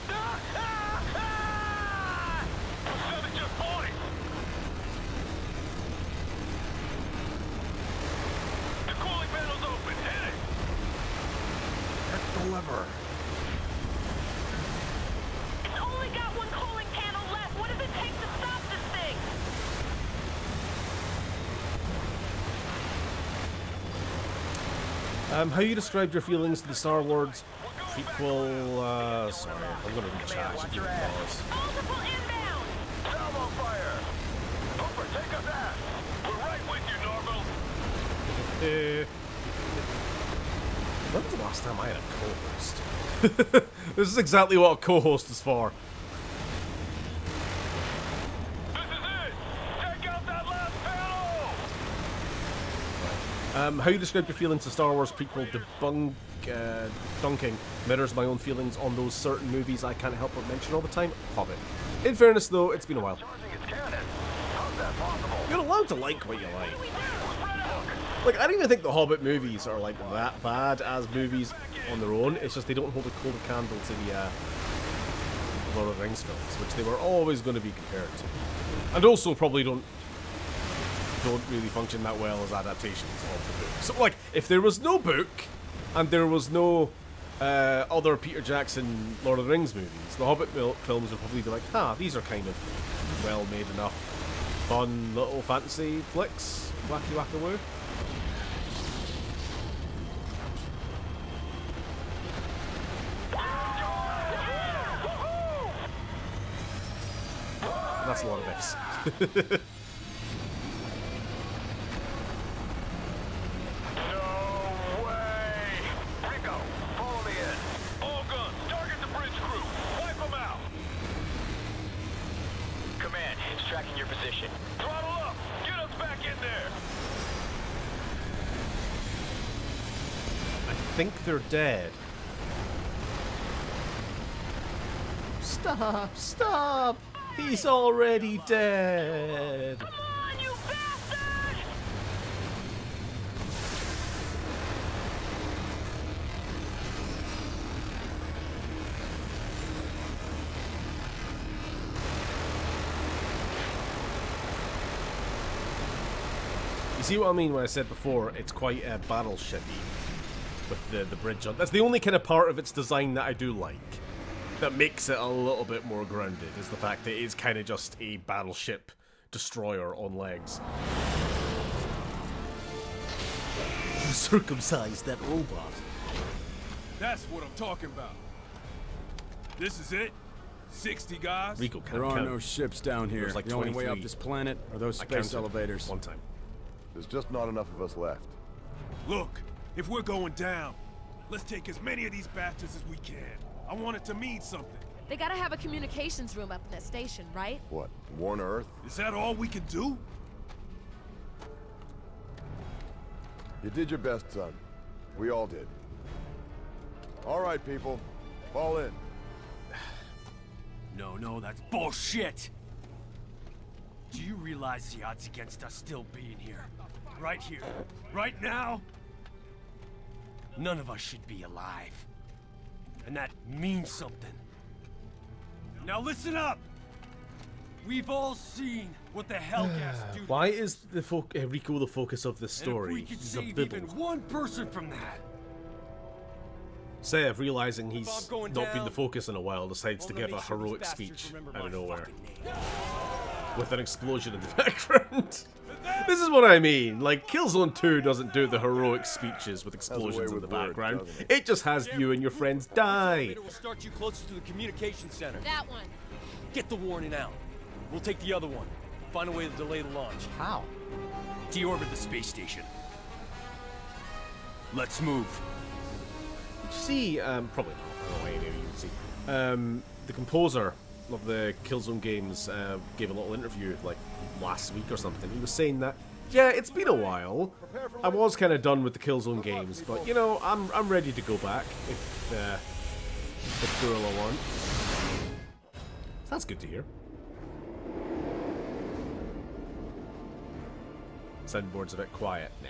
Deliver. It's only got one cooling panel left. What does it take to stop this thing? How you described your feelings to the Star Wars prequel? Sorry, I'm gonna read chat. I should give it pause. Multiple inbound. Salvo fire! Hooper, take us out! We're right with you, Norville! When was the last time I had a co-host? This is exactly what a co-host is for. This is it! Take out that last panel! How you describe your feelings to Star Wars prequel dunking mirrors my own feelings on those certain movies I can't help but mention all the time. Hobbit. In fairness, though, it's been a while. You're allowed to like what you like. Like, I don't even think the Hobbit movies are, like, that bad as movies on their own. It's just they don't hold a cold candle to the Lord of the Rings films, which they were always going to be compared to. And also probably don't really function that well as adaptations of the book. So, like, if there was no book, and there was no other Peter Jackson Lord of the Rings movies, the Hobbit films would probably be like, these are kind of well-made enough, fun little fantasy flicks. Wacky wacka-woo. That's a lot of ifs. No way! Rico, follow me in. All guns, target the bridge crew. Wipe them out. Command, it's tracking your position. Throttle up. Get us back in there. think they're dead. Stop! Stop! He's already dead! Come on, you bastard! You see what I mean when I said before, it's quite battleshipy with the bridge on. That's the only kind of part of its design that I do like. That makes it a little bit more grounded, is the fact that it is kind of just a battleship destroyer on legs. You circumcised that robot. That's what I'm talking about. This is it? 60 guys? Rico can't There are count. no ships down here. There's like the only way 23. up this planet are those I space counted elevators. one time. There's just not enough of us left. Look, if we're going down, let's take as many of these bastards as we can. I want it to mean something. They gotta have a communications room up in that station, right? What, warn Earth? Is that all we can do? You did your best, son. We all did. All right, people. Fall in. No, that's bullshit! Do you realize the odds against us still being here? Right here, right now? None of us should be alive. And that means something. Now listen up! We've all seen what the Hellgas do. Why is the Rico the focus of this And if we story? could He's a save bibble. even one person from that, Sev, realizing he's If I'm going not been down, the focus in a while, decides to I'll give a make sure these heroic bastards speech remember out of my nowhere fucking name. with an explosion in the background. This is what I mean. Like, Killzone 2 doesn't do the heroic speeches with explosions in with the words, background. doesn't It just has you and your friends die. Elevator will start you closer to the communication center. That one. Get the warning out. We'll take the other one. Find a way to delay the launch. How? deorbit the space station. Let's move. Did you see, probably not, I don't know, maybe you can see. The composer of the Killzone games gave a little interview, like, last week or something. He was saying that, yeah, it's been a while. I was kind of done with the Killzone games, but, you know, I'm ready to go back if Gorilla want. That's good to hear. Soundboard's a bit quiet. Nah.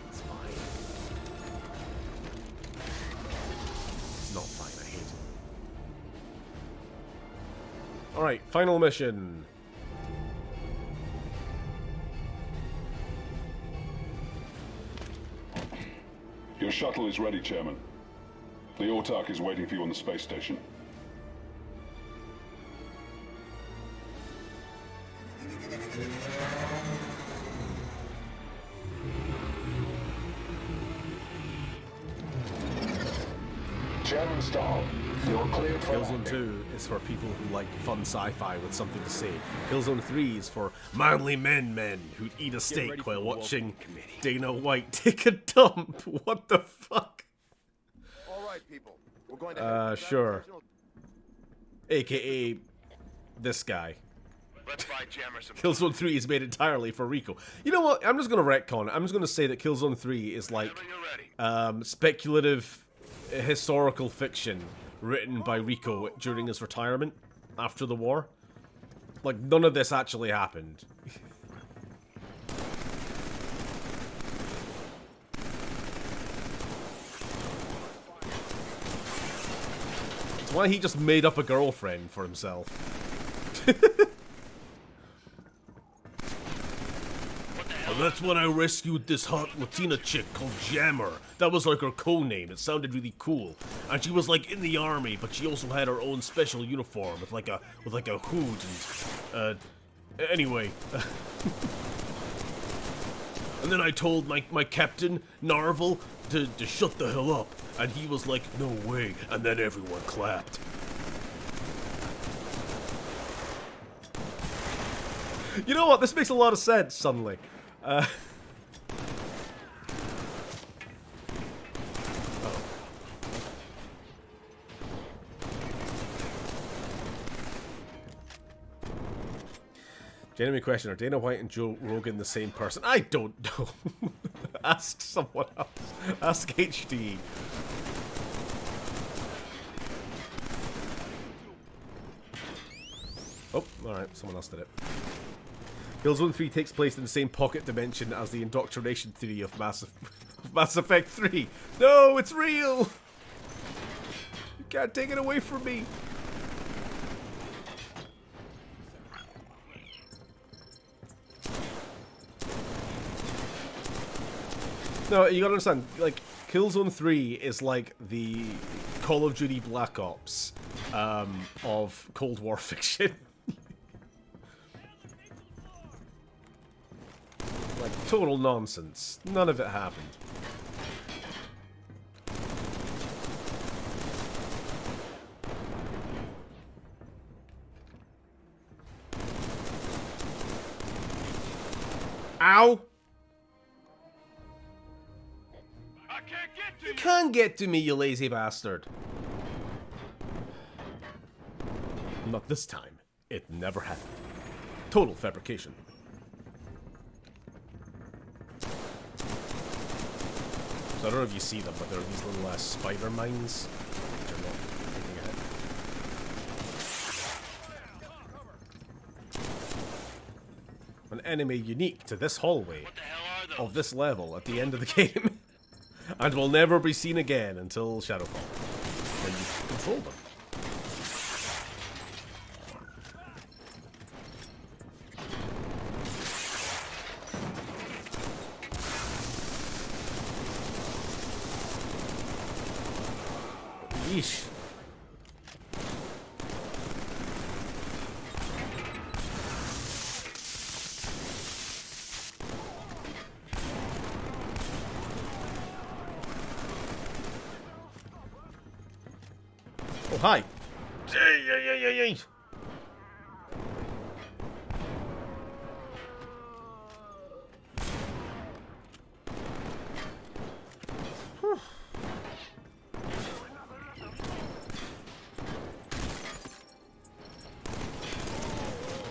It's fine. It's not fine, I hate it. Alright, final mission. Your shuttle is ready, Chairman. The Autark is waiting for you on the space station. Chairman Stahl, you're cleared for Killzone landing. 2 is for people who like fun sci-fi with something to say. Killzone 3 is for manly men who'd eat a steak while watching Dana White take a dump. What the fuck? All right, people. We're going to head Sure. AKA this guy. Let's buy Jammer some. Killzone 3 is made entirely for Rico. You know what? I'm just gonna retcon it. I'm just gonna say that Killzone 3 is like speculative historical fiction written by Rico during his retirement after the war. Like, none of this actually happened. It's why he just made up a girlfriend for himself. And that's when I rescued this hot Latina chick called Jammer. That was like her code-name. It sounded really cool. And she was like in the army, but she also had her own special uniform with like a hood and anyway. And then I told my captain, Narvel, to shut the hell up. And he was like, no way. And then everyone clapped. You know what? This makes a lot of sense suddenly. Oh. Genuine question, are Dana White and Joe Rogan the same person? I don't know. Ask someone else. Ask HD. Oh, alright, someone else did it. KILLZONE 3 takes place in the same pocket dimension as the indoctrination theory of Mass Effect 3. No, it's real! You can't take it away from me. No, you gotta understand, like, KILLZONE 3 is like the Call of Duty Black Ops of Cold War fiction. Like, total nonsense. None of it happened. Ow! You can't get to me, you lazy bastard. Not this time. It never happened. Total fabrication. So I don't know if you see them, but there are these little spider mines, which are not taking a hit. An enemy unique to this hallway of this level at the end of the game. And will never be seen again until Shadowfall, when you control them. Yeesh. Oh, hi. Yay.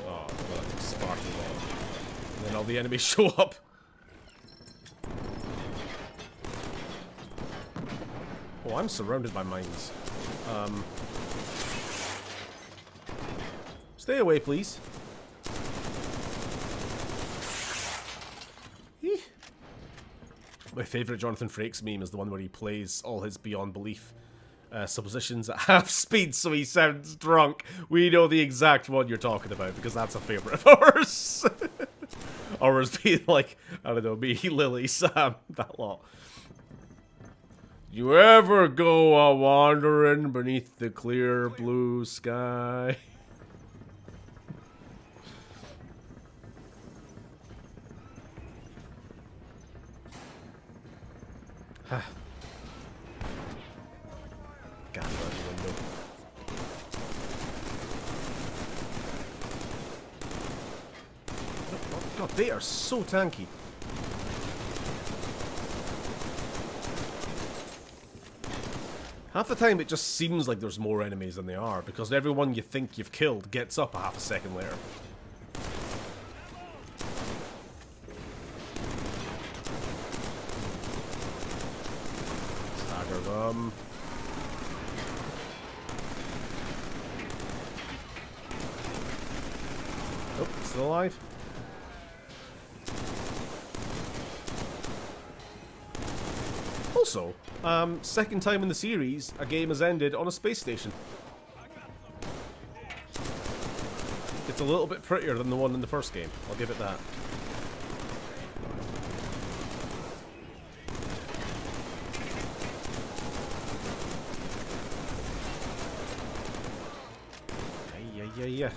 Oh, what a sparkle ball. And then all the enemies show up. Oh, I'm surrounded by mines. Stay away, please. Eeh. My favourite Jonathan Frakes meme is the one where he plays all his Beyond Belief suppositions at half speed so he sounds drunk. We know the exact one you're talking about because that's a favourite of ours. Ours being like, I don't know, me, Lily, Sam, that lot. You ever go a-wandering beneath the clear blue sky? God, oh, God, they are so tanky. Half the time it just seems like there's more enemies than there are, because everyone you think you've killed gets up a half a second later. Stagger them. Oh, still alive? Also, second time in the series, a game has ended on a space station. It's a little bit prettier than the one in the first game, I'll give it that. Yeah.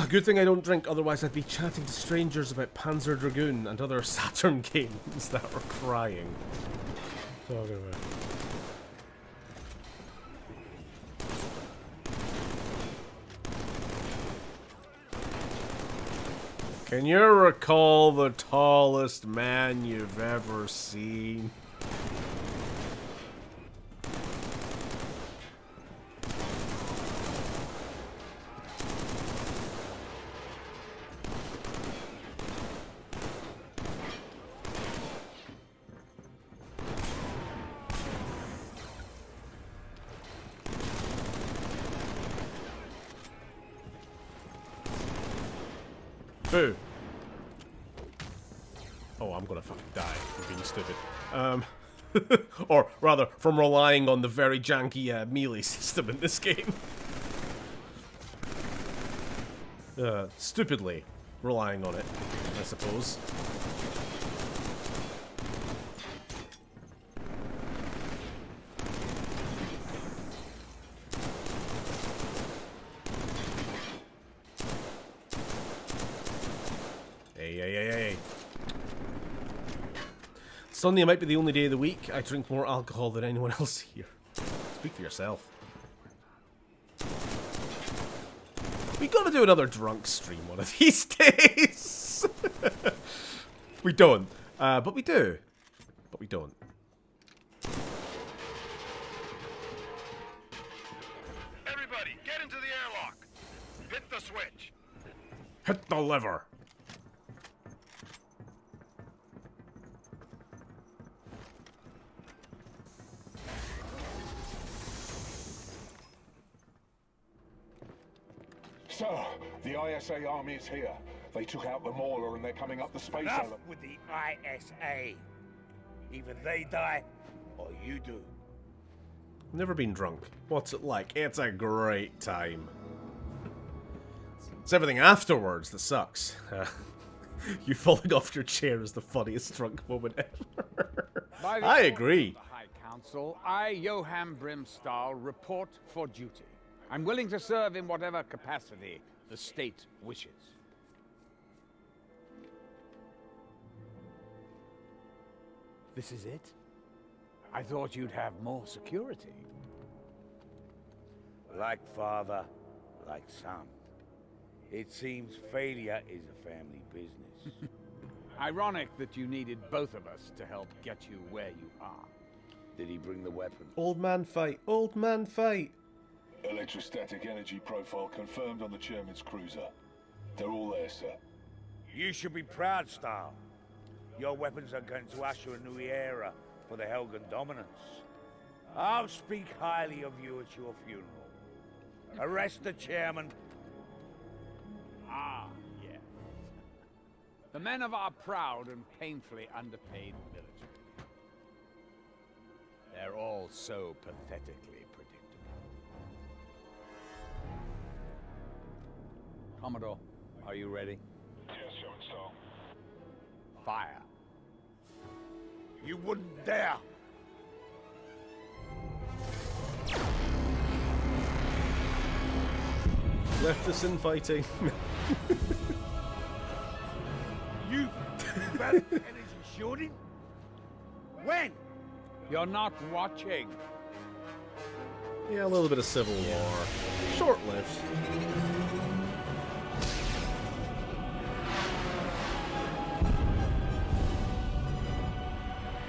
Good thing I don't drink, otherwise I'd be chatting to strangers about Panzer Dragoon and other Saturn games that were crying. Talking about. Can you recall the tallest man you've ever seen? Boo. Oh, I'm gonna fucking die for being stupid. Or rather, from relying on the very janky melee system in this game. Stupidly relying on it, I suppose. Hey. Sunday might be the only day of the week I drink more alcohol than anyone else here. Speak for yourself. We gotta do another drunk stream one of these days. We don't. But we do. But we don't. Everybody, get into the airlock. Hit the switch. Hit the lever. Sir, the ISA army is here. They took out the Mauler and they're coming up the space Enough element. with the ISA. Either they die, or you do. Never been drunk. What's it like? It's a great time. It's everything afterwards that sucks. You falling off your chair is the funniest drunk moment ever. I agree. The High Council, I, Johann Brimstall, report for duty. I'm willing to serve in whatever capacity the state wishes. This is it? I thought you'd have more security. Like father, like son. It seems failure is a family business. Ironic that you needed both of us to help get you where you are. Did he bring the weapon? Old man fight. Old man fight. Electrostatic energy profile confirmed on the chairman's cruiser. They're all there, sir. You should be proud, Stahl. Your weapons are going to usher a new era for the Helgan dominance. I'll speak highly of you at your funeral. Arrest the chairman. Ah, yes. The men of our proud and painfully underpaid military. They're all so pathetically predictable. Commodore, are you ready? Yes, so. Fire. You wouldn't dare. Left us in fighting. You developed energy shooting? When? You're not watching. Yeah, a little bit of civil war. Short-lived.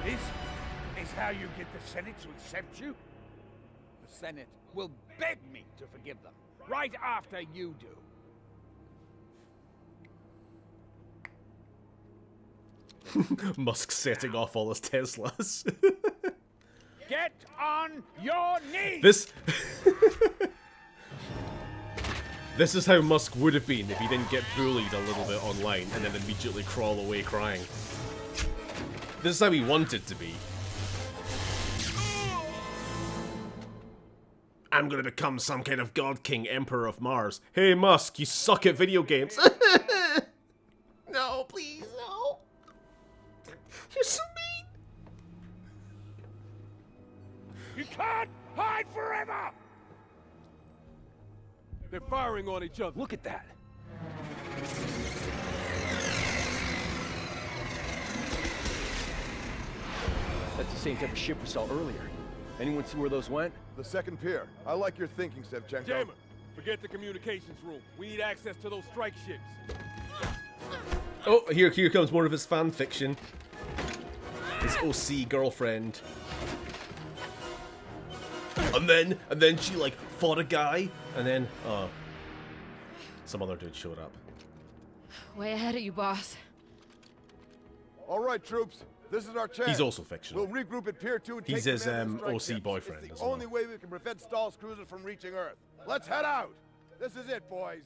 This is how you get the Senate to accept you? The Senate will beg me to forgive them, right after you do. Musk setting off all his Teslas. Get on your knees! This is how Musk would have been if he didn't get bullied a little bit online and then immediately crawl away crying. This is how he wanted to be. I'm gonna become some kind of God King Emperor of Mars. Hey Musk, you suck at video games. No, please, no. You're so mean. You can't hide forever! They're firing on each other. Look at that. That's the same type of ship we saw earlier. Anyone see where those went? The second pier. I like your thinking, Sevchenko. Jammer, forget the communications room. We need access to those strike ships. Oh, here comes more of his fan fiction. His OC girlfriend. And then she like fought a guy, and then some other dude showed up. Way ahead of you, boss. All right, troops. This is our chance. He's also fictional. We'll regroup at Pier 2 and He's take his command of the strike OC ships. boyfriend It's as the well. only way we can prevent Stahl's cruisers from reaching Earth. Let's head out. This is it, boys.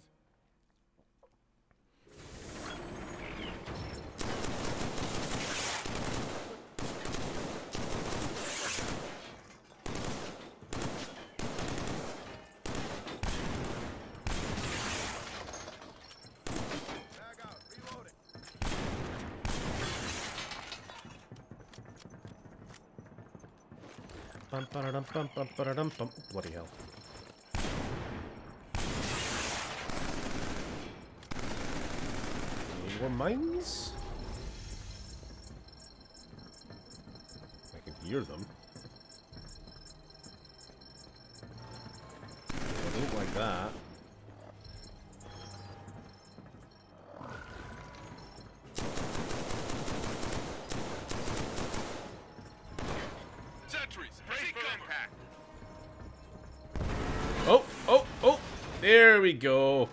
Bum, ba-da-dum, bum, bum, ba-da-dum, bum. Bloody hell. Any more mines? I can hear them. I don't like that. Oh! There we go.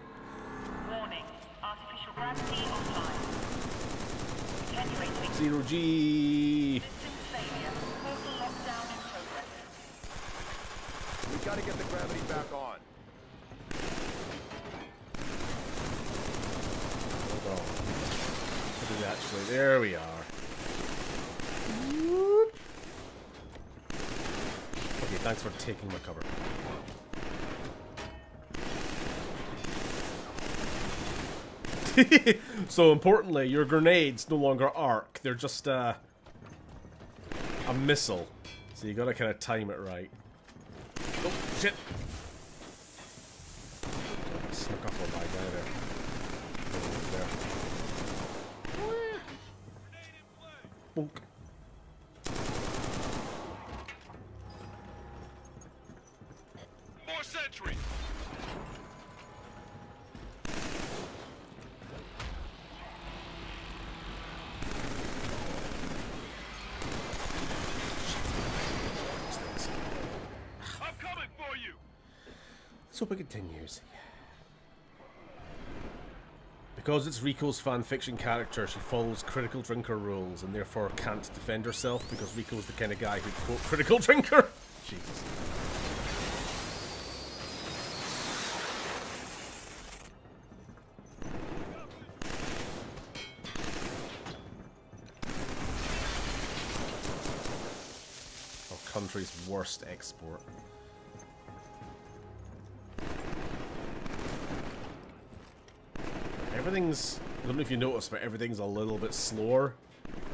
Warning. Artificial gravity online. Attenuating. 0G. System failure. Total lockdown in progress. We gotta get the gravity back on. Hold on. What is it actually? There we are. Okay, thanks for taking my cover. So importantly, your grenades no longer arc. They're just a missile. So you gotta kind of time it right. Oh, shit! Snuck up on my guy there. Bonk. More sentry. I'm coming for you. Let's hope it continues. Because it's Rico's fanfiction character, she follows critical drinker rules and therefore can't defend herself because Rico's the kind of guy who'd quote critical drinker. Jesus. Our country's worst export. Everything's, I don't know if you noticed, but everything's a little bit slower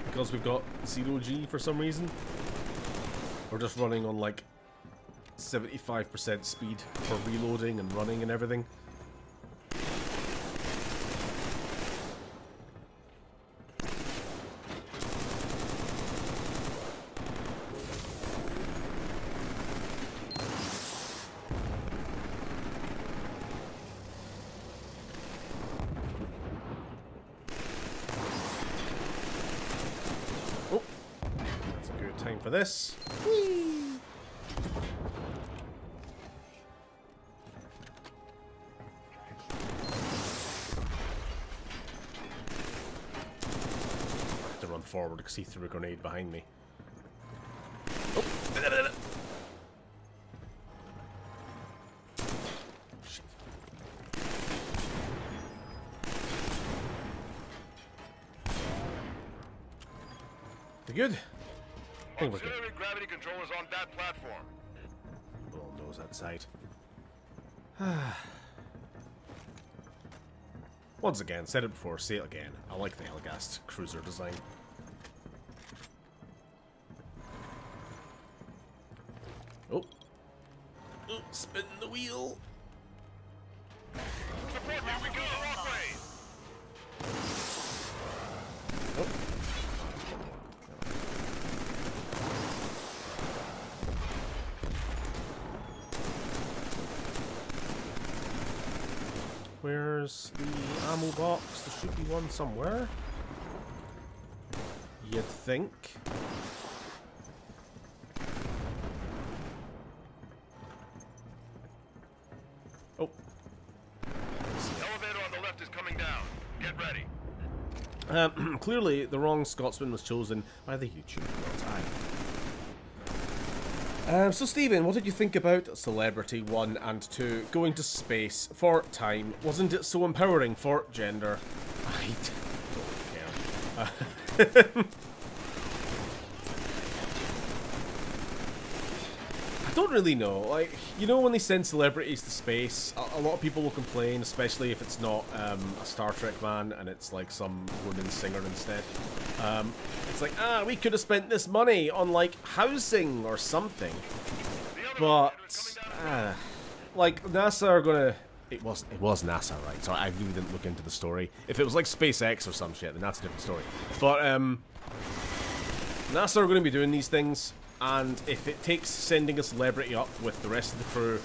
because we've got 0G for some reason. We're just running on like 75% speed for reloading and running and everything. Oh, that's a good time for this. Whee! To run forward because he threw a grenade behind me. Oh! Shit. We good? I think we're good. Auxiliary gravity controllers on that platform. All knows that side. Once again, said it before, say it again. I like the Helghast cruiser design. Oh. Oh, spin the wheel. Support me. We go the wrong way. Oh. Where's the ammo box? There should be one somewhere. You'd think. Oh. The elevator on the left is coming down. Get ready. Clearly, the wrong Scotsman was chosen by the YouTube world. So, Stephen, what did you think about Celebrity 1 and 2 going to space for time? Wasn't it so empowering for gender? I don't care. I don't really know. Like, you know, when they send celebrities to space, a lot of people will complain, especially if it's not a Star Trek man and it's like some woman singer instead. It's like, we could have spent this money on like housing or something. But like NASA are gonna. It was NASA, right? So I really didn't look into the story. If it was like SpaceX or some shit, then that's a different story. But NASA are going to be doing these things. And if it takes sending a celebrity up with the rest of the crew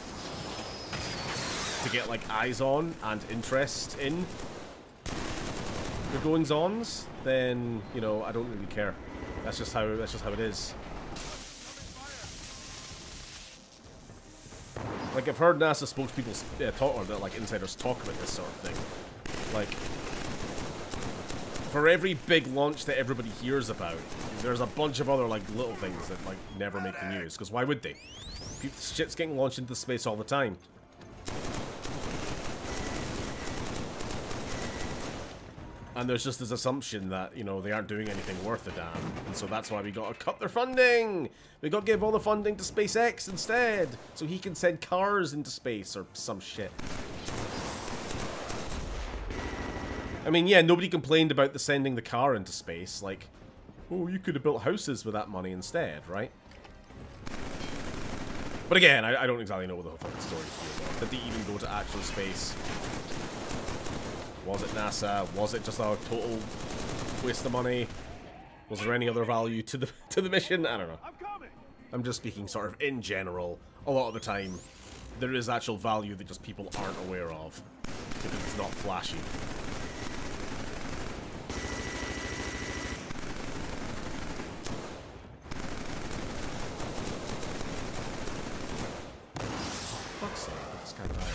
to get like eyes on and interest in the goings-ons, then you know I don't really care. That's just how it is. Like I've heard NASA spokespeople talk, or like insiders talk about this sort of thing. Like for every big launch that everybody hears about, there's a bunch of other like little things that like never make the news. Because why would they? Shit's getting launched into space all the time. And there's just this assumption that, you know, they aren't doing anything worth a damn. And so that's why we gotta cut their funding! We gotta give all the funding to SpaceX instead! So he can send cars into space or some shit. I mean, yeah, nobody complained about the sending the car into space. Like, oh, you could have built houses with that money instead, right? But again, I don't exactly know what the whole fucking story is. Did they even go to actual space? Was it NASA? Was it just a total waste of money? Was there any other value to the mission? I don't know. I'm just speaking sort of in general. A lot of the time, there is actual value that just people aren't aware of because it's not flashy. Fuck's sake, this guy died.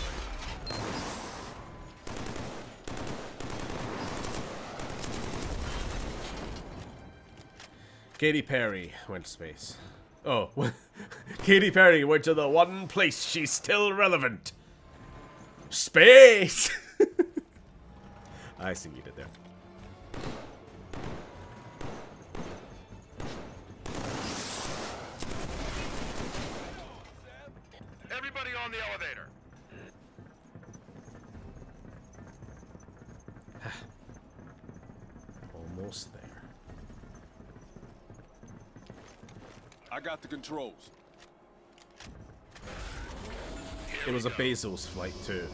Katy Perry went to space. Oh, Katy Perry went to the one place she's still relevant. Space! I see what you did there. Everybody on the elevator. Almost there. I got the controls. It was a Bezos flight too.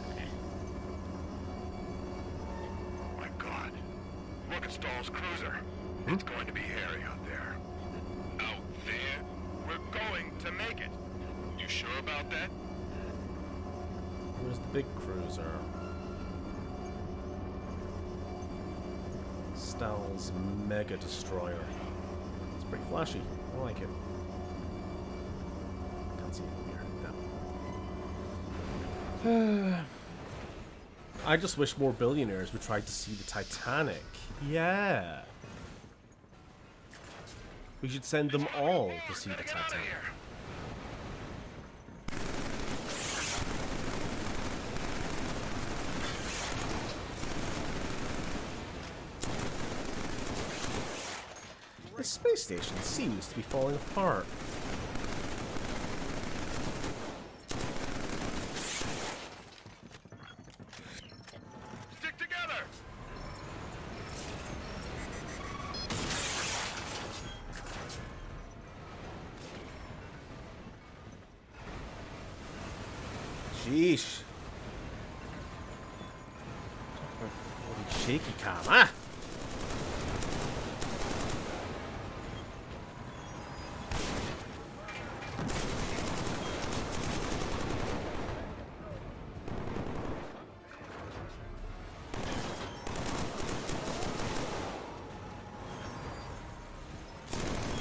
My God. Look at Stahl's cruiser. It's going to be hairy out there. Out there? We're going to make it. You sure about that? Where's the big cruiser? Stahl's Mega Destroyer. It's pretty flashy. I like it. Can't see it from here. No. I just wish more billionaires would try to see the Titanic. Yeah. We should send them all to see the Titanic. The space station seems to be falling apart. Stick together. Sheesh. Bloody shaky cam, ah!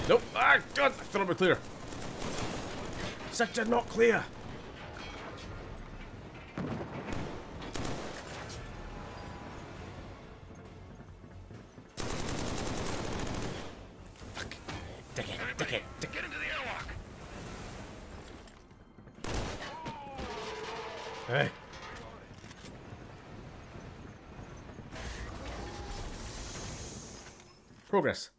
Nope. Ah, God, I thought it was clear. Sector not clear. Fuck. Take it. Get into the airlock. Hey. Progress.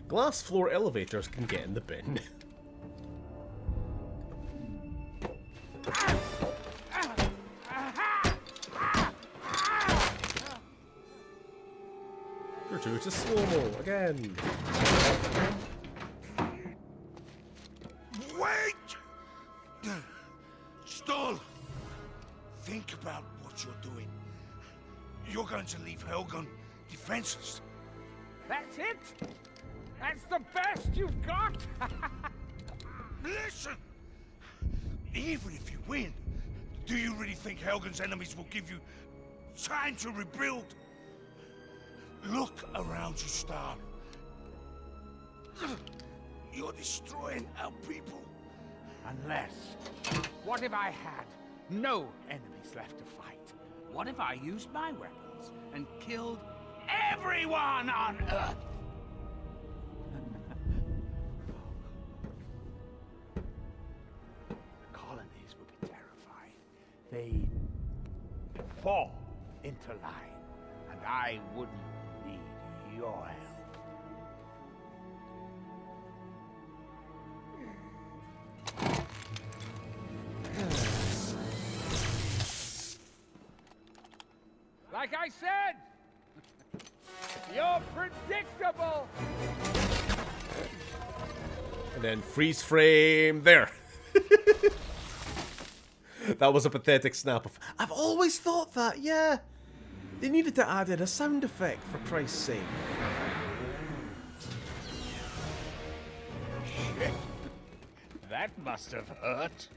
Glass floor elevators can get in the bin. Gratuitous slow-mo again. Wait! Stall! Think about what you're doing. You're going to leave Helgon defenseless. That's it? That's the best you've got? Listen! Even if you win, do you really think Helgon's enemies will give you time to rebuild? Look around you, Star. You're destroying our people. Unless... What if I had no enemies left to fight? What if I used my weapons and killed everyone on Earth? The colonies would be terrified. They'd fall into line, and I wouldn't need your help. Like I said, you're predictable. And then freeze frame there. That was a pathetic snap of. I've always thought that, yeah. They needed to add in a sound effect, for Christ's sake. Shit. That must have hurt.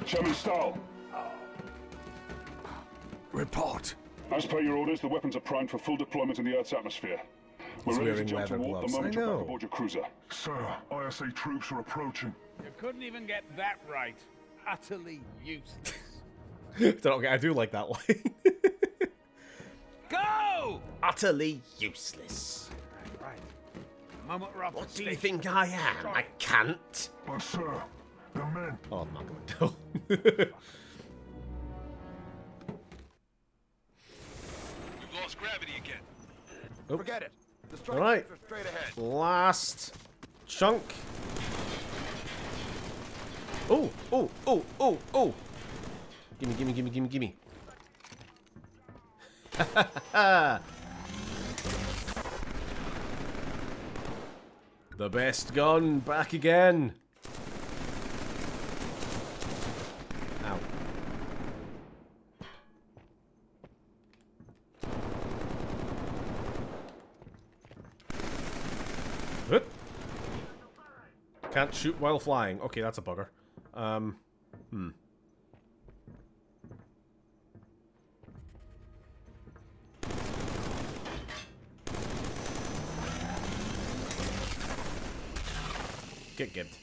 Chairman Stahl. Report. As per your orders, the weapons are primed for full deployment in the Earth's atmosphere. We're ready to jump to warp the moment you're back aboard your cruiser. Sir, ISA troops are approaching. You couldn't even get that right. Utterly useless. Okay, I do like that line. Go! Utterly useless. Right. The moment we're off What the do you station, think I am? I can't. But sir, the men. Oh, Malcolm McDowell. We've lost gravity again. Oh. Forget it. The strike All right. are straight ahead. Last chunk. Oh, oh, oh, oh, oh. Gimme, gimme, gimme, gimme, gimme. The best gun back again. Ow. Whoop. Can't shoot while flying. Okay, that's a bugger. Get gibbed.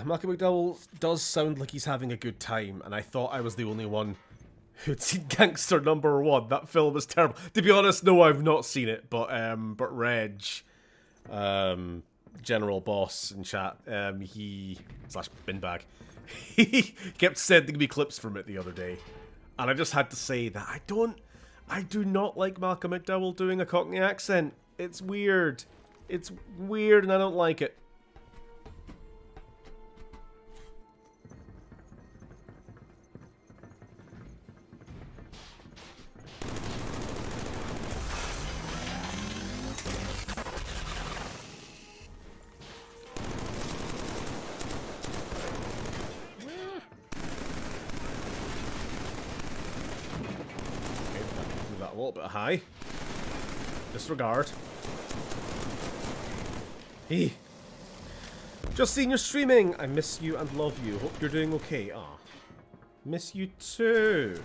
Malcolm McDowell does sound like he's having a good time, and I thought I was the only one who'd seen Gangster #1. That film is terrible. To be honest, no, I've not seen it, but Reg, General Boss in chat, he / binbag, he kept sending me clips from it the other day, and I just had to say that I do not like Malcolm McDowell doing a Cockney accent. It's weird. It's weird, and I don't like it. A little bit high. Disregard. Hey. Just seen your streaming. I miss you and love you. Hope you're doing okay. Ah, miss you too.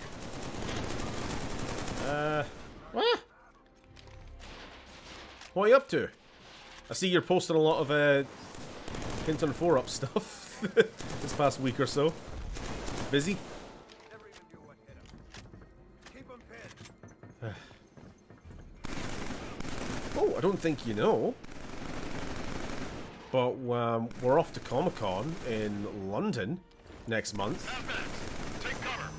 What? What are you up to? I see you're posting a lot of Hinton 4-up stuff this past week or so. Busy? Oh, I don't think you know, but we're off to Comic-Con in London next month. Take cover.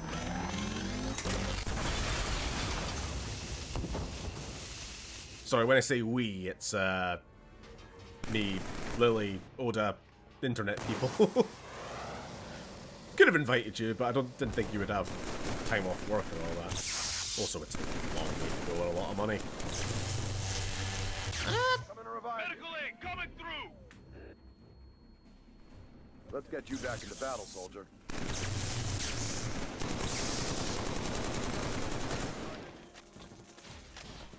Sorry, when I say we, it's me, Lily, Oda, internet people. Could have invited you, but I didn't think you would have time off work and all that. Also, it's a long way to go and a lot of money. Medical aid coming through. Let's get you back into battle, soldier.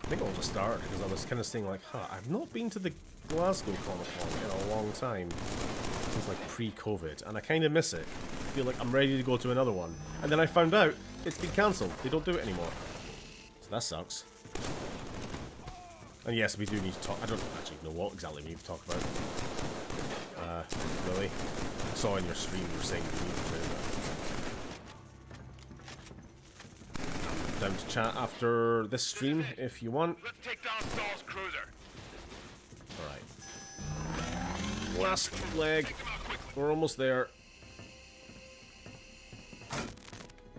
I think I'll just start because I was kind of saying like, I've not been to the Glasgow Comic-Con in a long time. Since like pre-COVID, and I kind of miss it. I feel like I'm ready to go to another one. And then I found out it's been cancelled. They don't do it anymore. So that sucks. And yes, we do need to talk. I don't actually know what exactly we need to talk about. Really? I saw in your stream you were saying we need to do that. Down to chat after this stream if you want. Let's take down Stahl's cruiser. Alright. Last leg. We're almost there.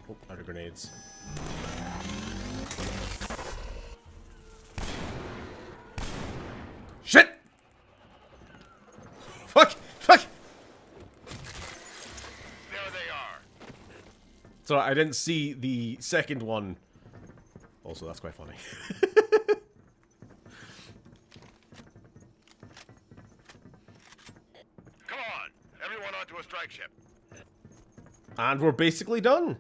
Oh, out of grenades. Shit! Fuck! Fuck! There they are. So I didn't see the second one. Also, that's quite funny. Come on, everyone onto a strike ship. And we're basically done.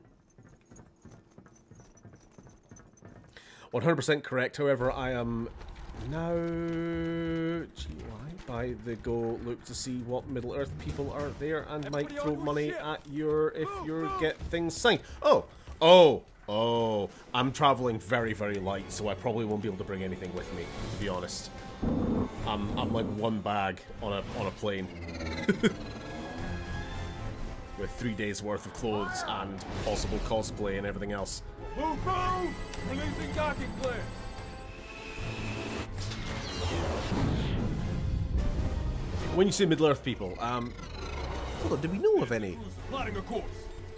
100% correct. However, I am now GY by the go look to see what Middle Earth people are there and might throw money at your if you get things signed. Oh, I'm traveling very, very light, so I probably won't be able to bring anything with me, to be honest. I'm like one bag on a plane. With 3 days worth of clothes and possible cosplay and everything else. Move, move! Releasing docking clear. When you say Middle-earth people, hold on, do we know of any? Plotting a course.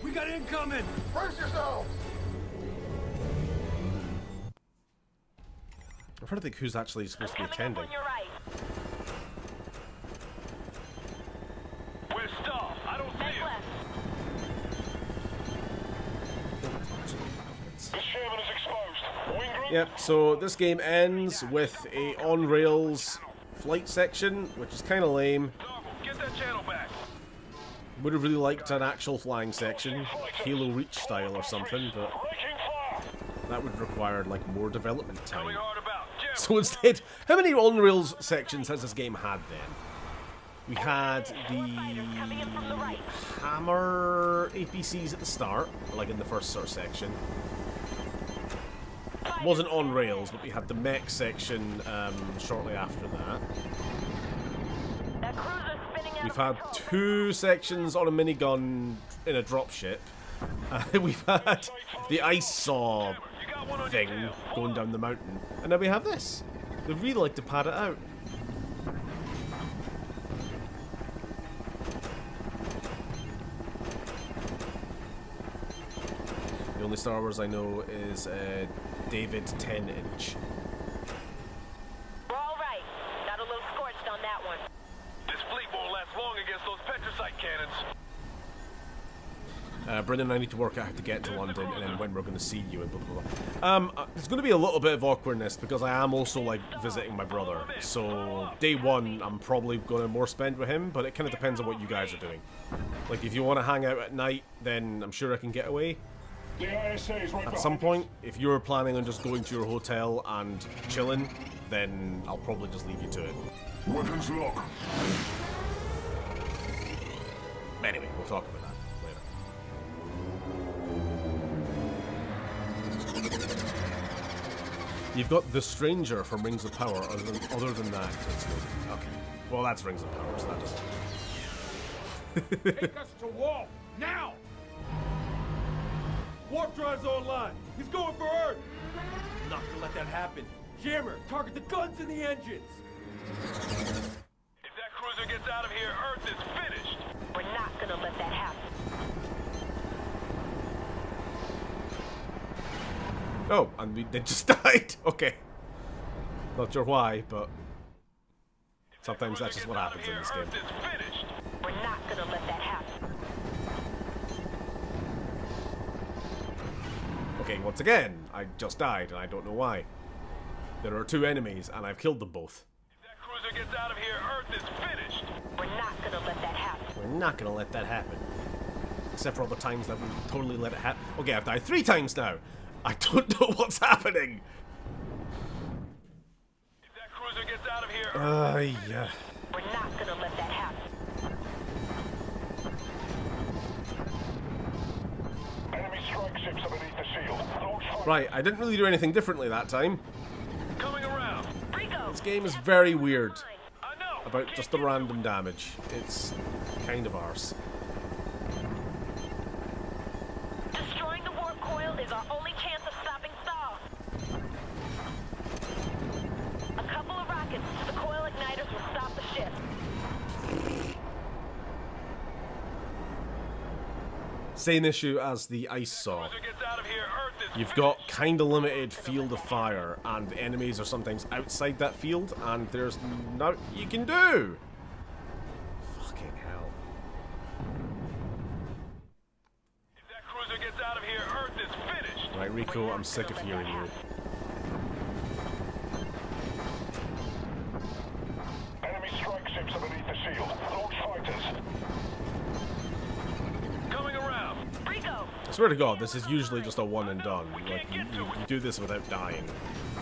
We got incoming! Brace yourselves! I'm trying to think who's actually supposed to be attending. Where's Stahl? I don't see him. The Sherman is exposed. Wing group. Yep, so this game ends with a on-rails flight section, which is kind of lame. Get that channel back. Would have really liked an actual flying section, Halo Reach style or something, but that would require like more development time. So instead, how many on-rails sections has this game had then? We had the Hammer APCs at the start, like in the first sort of section. It wasn't on rails, but we had the mech section shortly after that. We've had 2 sections on a minigun in a dropship. We've had the ice saw thing going down the mountain. And now we have this. They really like to pad it out. The only Star Wars I know is David 10-inch. We're all right. Got a little scorched on that one. This fleet won't last long against those petricite cannons. Brendan and I need to work out how to get to London and then when we're going to see you and blah blah blah. There's going to be a little bit of awkwardness because I am also like visiting my brother. So day one I'm probably going to more spend with him, but it kind of depends on what you guys are doing. Like if you want to hang out at night, then I'm sure I can get away. The ISA is right At some point, if you're planning on just going to your hotel and chilling, then I'll probably just leave you to it. Weapons locked. Anyway, we'll talk about that later. You've got the Stranger from Rings of Power. Other than that, it's no. Okay. Well, that's Rings of Power, so that doesn't. Take us to Wall now. Warp drive's online. He's going for Earth. I'm not gonna let that happen. Jammer, target the guns and the engines. If that cruiser gets out of here, Earth is finished. We're not gonna let that happen. Oh, and they just died. Okay. Not sure why, but sometimes that's just what happens in this game. We're not gonna let that happen. Okay, once again, I just died, and I don't know why. There are 2 enemies, and I've killed them both. If that cruiser gets out of here, Earth is finished. We're not gonna let that happen. We're not gonna let that happen. Except for all the times that we totally let it happen. Okay, I've died 3 times now. I don't know what's happening. If that cruiser gets out of here, yeah. We're not gonna let that happen. enemy strike ships are beneath the shield. Right, I didn't really do anything differently that time. Coming around. This game is very weird about just the random damage. It's kind of arse. Destroying the warp coil is our only chance of stopping Stahl. A couple of rockets to the coil igniters will stop the ship. Same issue as the ice saw. You've got kind of limited field of fire, and enemies are sometimes outside that field, and there's nothing you can do. Fucking hell. If that cruiser gets out of here, Earth is finished. Right, Rico, I'm sick of hearing you. Enemy strike ships are beneath the shield. Launch fighters. Coming around. Rico! I swear to God, this is usually just a one and done. Like, you do this without dying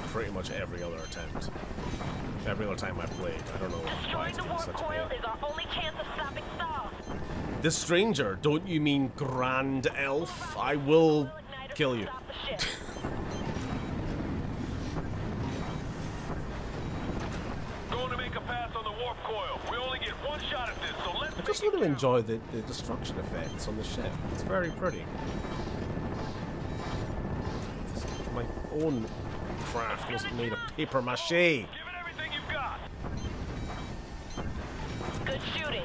pretty much every other attempt. Every other time I've played. I don't know why it's been such a pain. Is our only chance of stopping Stahl. The Stranger, don't you mean Grand Elf? I will kill you. Going to make a pass on the warp coil. We only get one shot at this, so let's. I just want to enjoy the destruction effects on the ship. It's very pretty. My own craft wasn't made of paper mache. Give it everything you've got. Good shooting.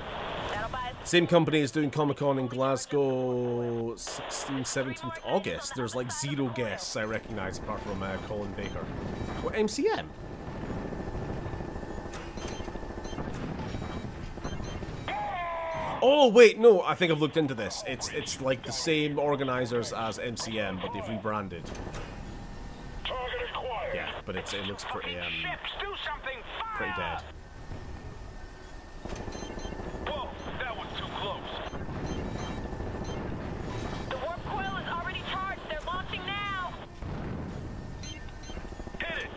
That'll buy us. Same company is doing Comic-Con in Glasgow 16th, 17th August. There's like 0 guests I recognize apart from Colin Baker. What, MCM? Oh wait, no, I think I've looked into this. It's like the same organizers as MCM, but they've rebranded. Target acquired. Yeah, but it looks pretty Ships, do something fast. pretty dead. Whoa, that was too close. The warp coil is already charged. They're launching now. Hit it.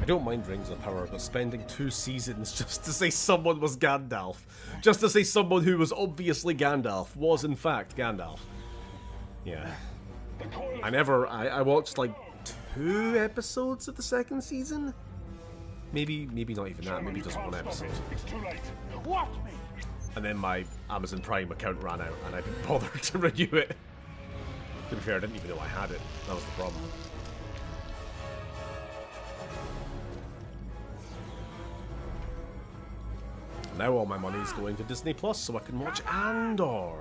I don't mind Rings of Power, but spending 2 seasons just to say someone was Gandalf, just to say someone who was obviously Gandalf was in fact Gandalf. Yeah. I watched like 2 episodes of the 2nd season? Maybe not even that, maybe just 1 episode. It's too late. Watch me. And then my Amazon Prime account ran out and I didn't bother to renew it. To be fair, I didn't even know I had it. That was the problem. Now all my money is going to Disney Plus so I can watch Andor.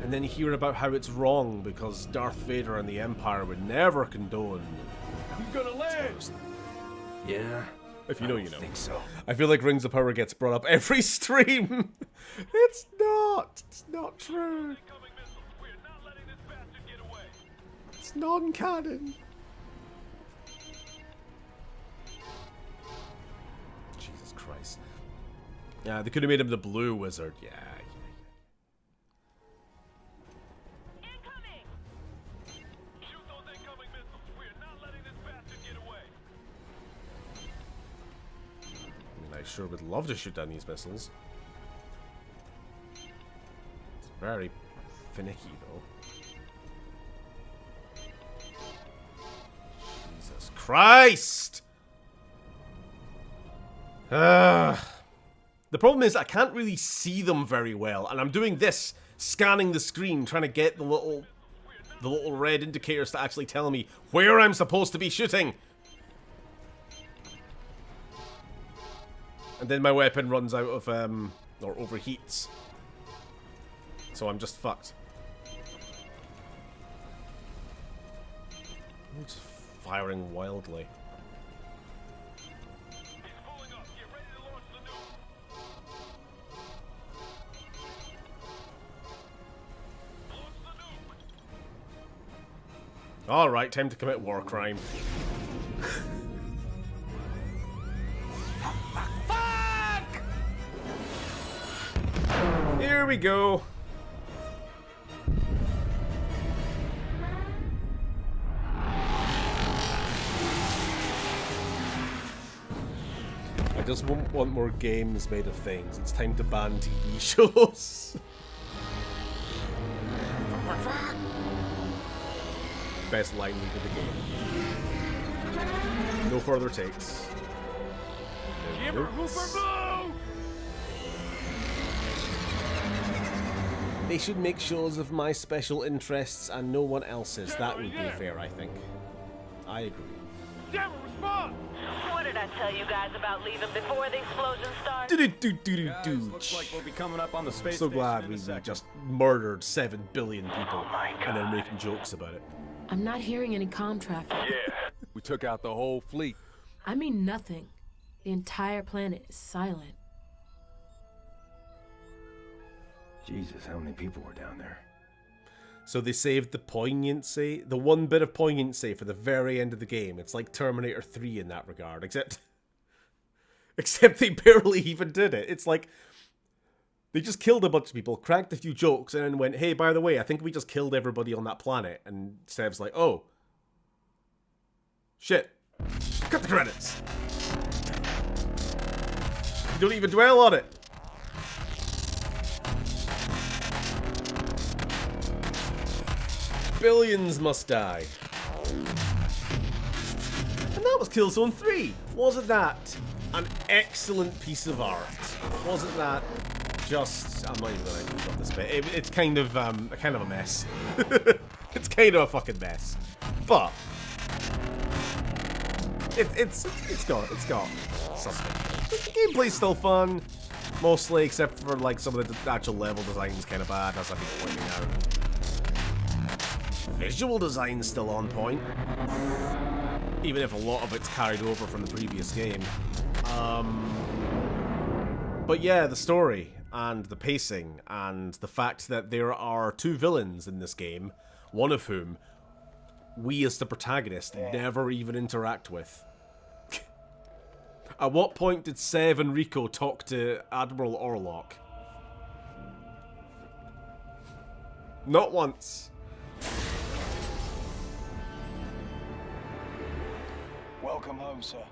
And then hear about how it's wrong because Darth Vader and the Empire would never condone. He's gonna land. Yeah. If you know, you know. I think so. I feel like Rings of Power gets brought up every stream. It's not. It's not true. It's non-canon. Jesus Christ. Yeah, they could have made him the blue wizard. Yeah. Incoming! Shoot those incoming missiles. We are not letting this bastard get away. I mean, I sure would love to shoot down these missiles. It's very finicky, though. Jesus Christ! The problem is I can't really see them very well, and I'm doing this, scanning the screen, trying to get the little red indicators to actually tell me where I'm supposed to be shooting. And then my weapon runs out of, or overheats. So I'm just fucked. I'm just firing wildly. Alright, time to commit war crime. Fuck! Here we go. I just want more games made of things. It's time to ban TV shows. Best line read of the game. No further takes. Jimmer, Hooper, move! They should make shows of my special interests and no one else's. That would be fair, I think. I agree. Jimmer, respond! What did I tell you guys about leaving before the explosion starts? Looks like we'll be coming up on the space So station glad in a we second. just murdered 7 billion people and then making jokes about it. I'm not hearing any comm traffic. Yeah, we took out the whole fleet. I mean nothing. The entire planet is silent. Jesus, how many people were down there? So they saved the poignancy, the one bit of poignancy for the very end of the game. It's like Terminator 3 in that regard, except they barely even did it. It's like they just killed a bunch of people, cracked a few jokes, and then went, hey, by the way, I think we just killed everybody on that planet. And Sev's like, oh. Shit. Cut the credits. You don't even dwell on it. Billions must die. And that was Killzone 3. Wasn't that an excellent piece of art? Wasn't that just... I'm not even going to talk this bit. It's kind of a mess. It's kind of a fucking mess. But it's got something. The gameplay's still fun, mostly, except for like some of the actual level design's kind of bad, as I've been pointing out. Visual design's still on point, even if a lot of it's carried over from the previous game. But yeah, the story and the pacing and the fact that there are 2 villains in this game, one of whom we as the protagonist never even interact with. At what point did Sev and Rico talk to Admiral Orlok? Not once. Welcome home, sir.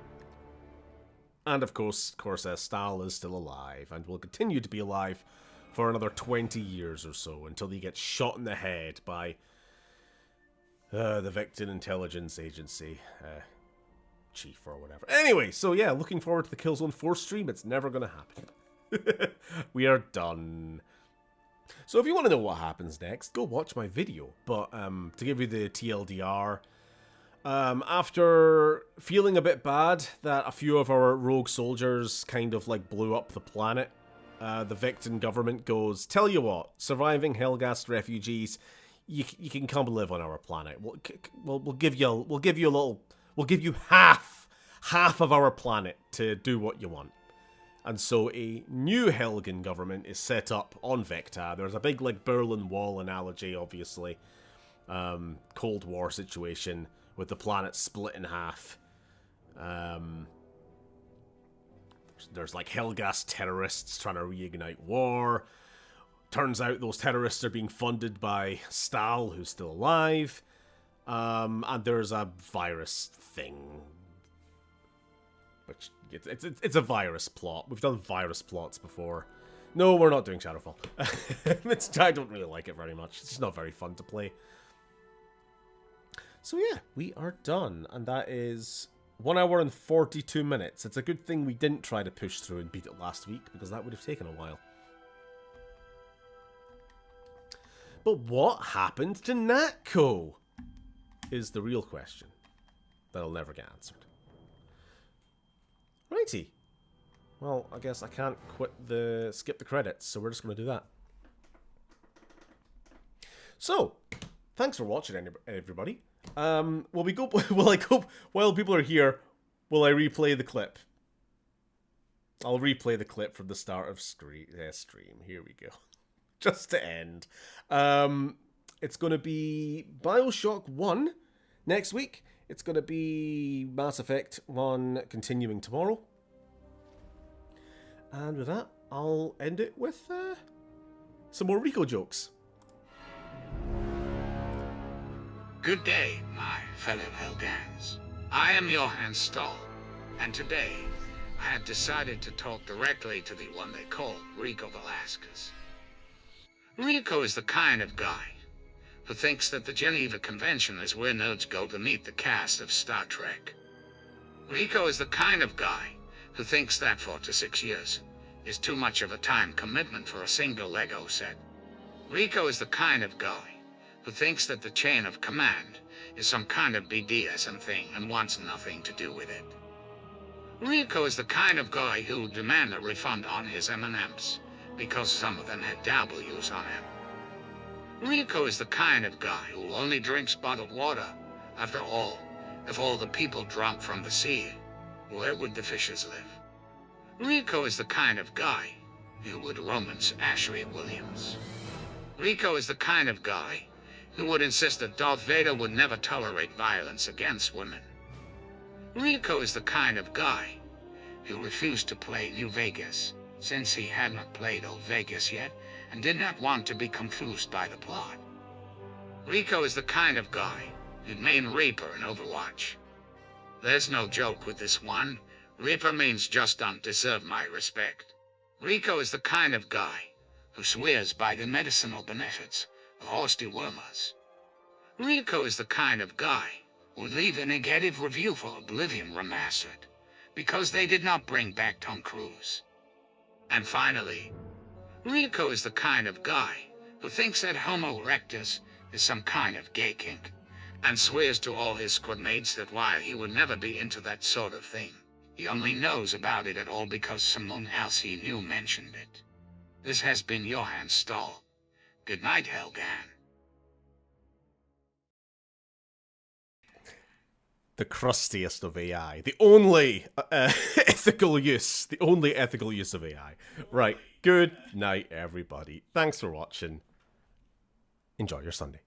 And of course, Stahl is still alive and will continue to be alive for another 20 years or so until he gets shot in the head by the Victon Intelligence Agency chief or whatever. Anyway, so yeah, looking forward to the Killzone 4 stream. It's never going to happen. We are done. So if you want to know what happens next, go watch my video. But to give you the TLDR, after feeling a bit bad that a few of our rogue soldiers kind of like blew up the planet, the Victon government goes, tell you what, surviving Helghast refugees, you can come live on our planet. We'll give you half of our planet to do what you want. And so a new Helgen government is set up on Vecta. There's a big like Berlin Wall analogy, obviously. Cold War situation with the planet split in half. There's like Hellgas terrorists trying to reignite war. Turns out those terrorists are being funded by Stahl, who's still alive. And there's a virus thing. Which, it's a virus plot. We've done virus plots before. No, we're not doing Shadowfall. I don't really like it very much. It's just not very fun to play. So yeah, we are done. And that is 1 hour and 42 minutes. It's a good thing we didn't try to push through and beat it last week, because that would have taken a while. But what happened to Natco? Is the real question that'll never get answered. Righty. Well, I guess I can't skip the credits, so we're just going to do that. So, thanks for watching, everybody. Will I go while people are here? Will I replay the clip? I'll replay the clip from the start of stream. Here we go. Just to end. It's going to be BioShock 1 next week. It's going to be Mass Effect 1 continuing tomorrow. And with that, I'll end it with some more Rico jokes. Good day, my fellow Helgans. I am Johann Stahl, and today I have decided to talk directly to the one they call Rico Velasquez. Rico is the kind of guy who thinks that the Geneva Convention is where nerds go to meet the cast of Star Trek. Rico is the kind of guy who thinks that 4 to 6 years is too much of a time commitment for a single Lego set. Rico is the kind of guy who thinks that the chain of command is some kind of BDSM thing and wants nothing to do with it. Rico is the kind of guy who will demand a refund on his M&Ms because some of them had W's on them. Rico is the kind of guy who only drinks bottled water. After all, if all the people dropped from the sea, where would the fishes live? Rico is the kind of guy who would romance Ashley Williams. Rico is the kind of guy who would insist that Darth Vader would never tolerate violence against women. Rico is the kind of guy who refused to play New Vegas since he had not played Old Vegas yet and did not want to be confused by the plot. Rico is the kind of guy who'd main Reaper in Overwatch. There's no joke with this one. Reaper means just don't deserve my respect. Rico is the kind of guy who swears by the medicinal benefits of horse dewormers. Rico is the kind of guy who would leave a negative review for Oblivion Remastered because they did not bring back Tom Cruise. And finally, Rico is the kind of guy who thinks that Homo erectus is some kind of gay kink, and swears to all his squadmates that while he would never be into that sort of thing, he only knows about it at all because someone else he knew mentioned it. This has been Johann Stahl. Good night, Helgan. The crustiest of AI. The only ethical use. The only ethical use of AI. Right. Good night, everybody. Thanks for watching. Enjoy your Sunday.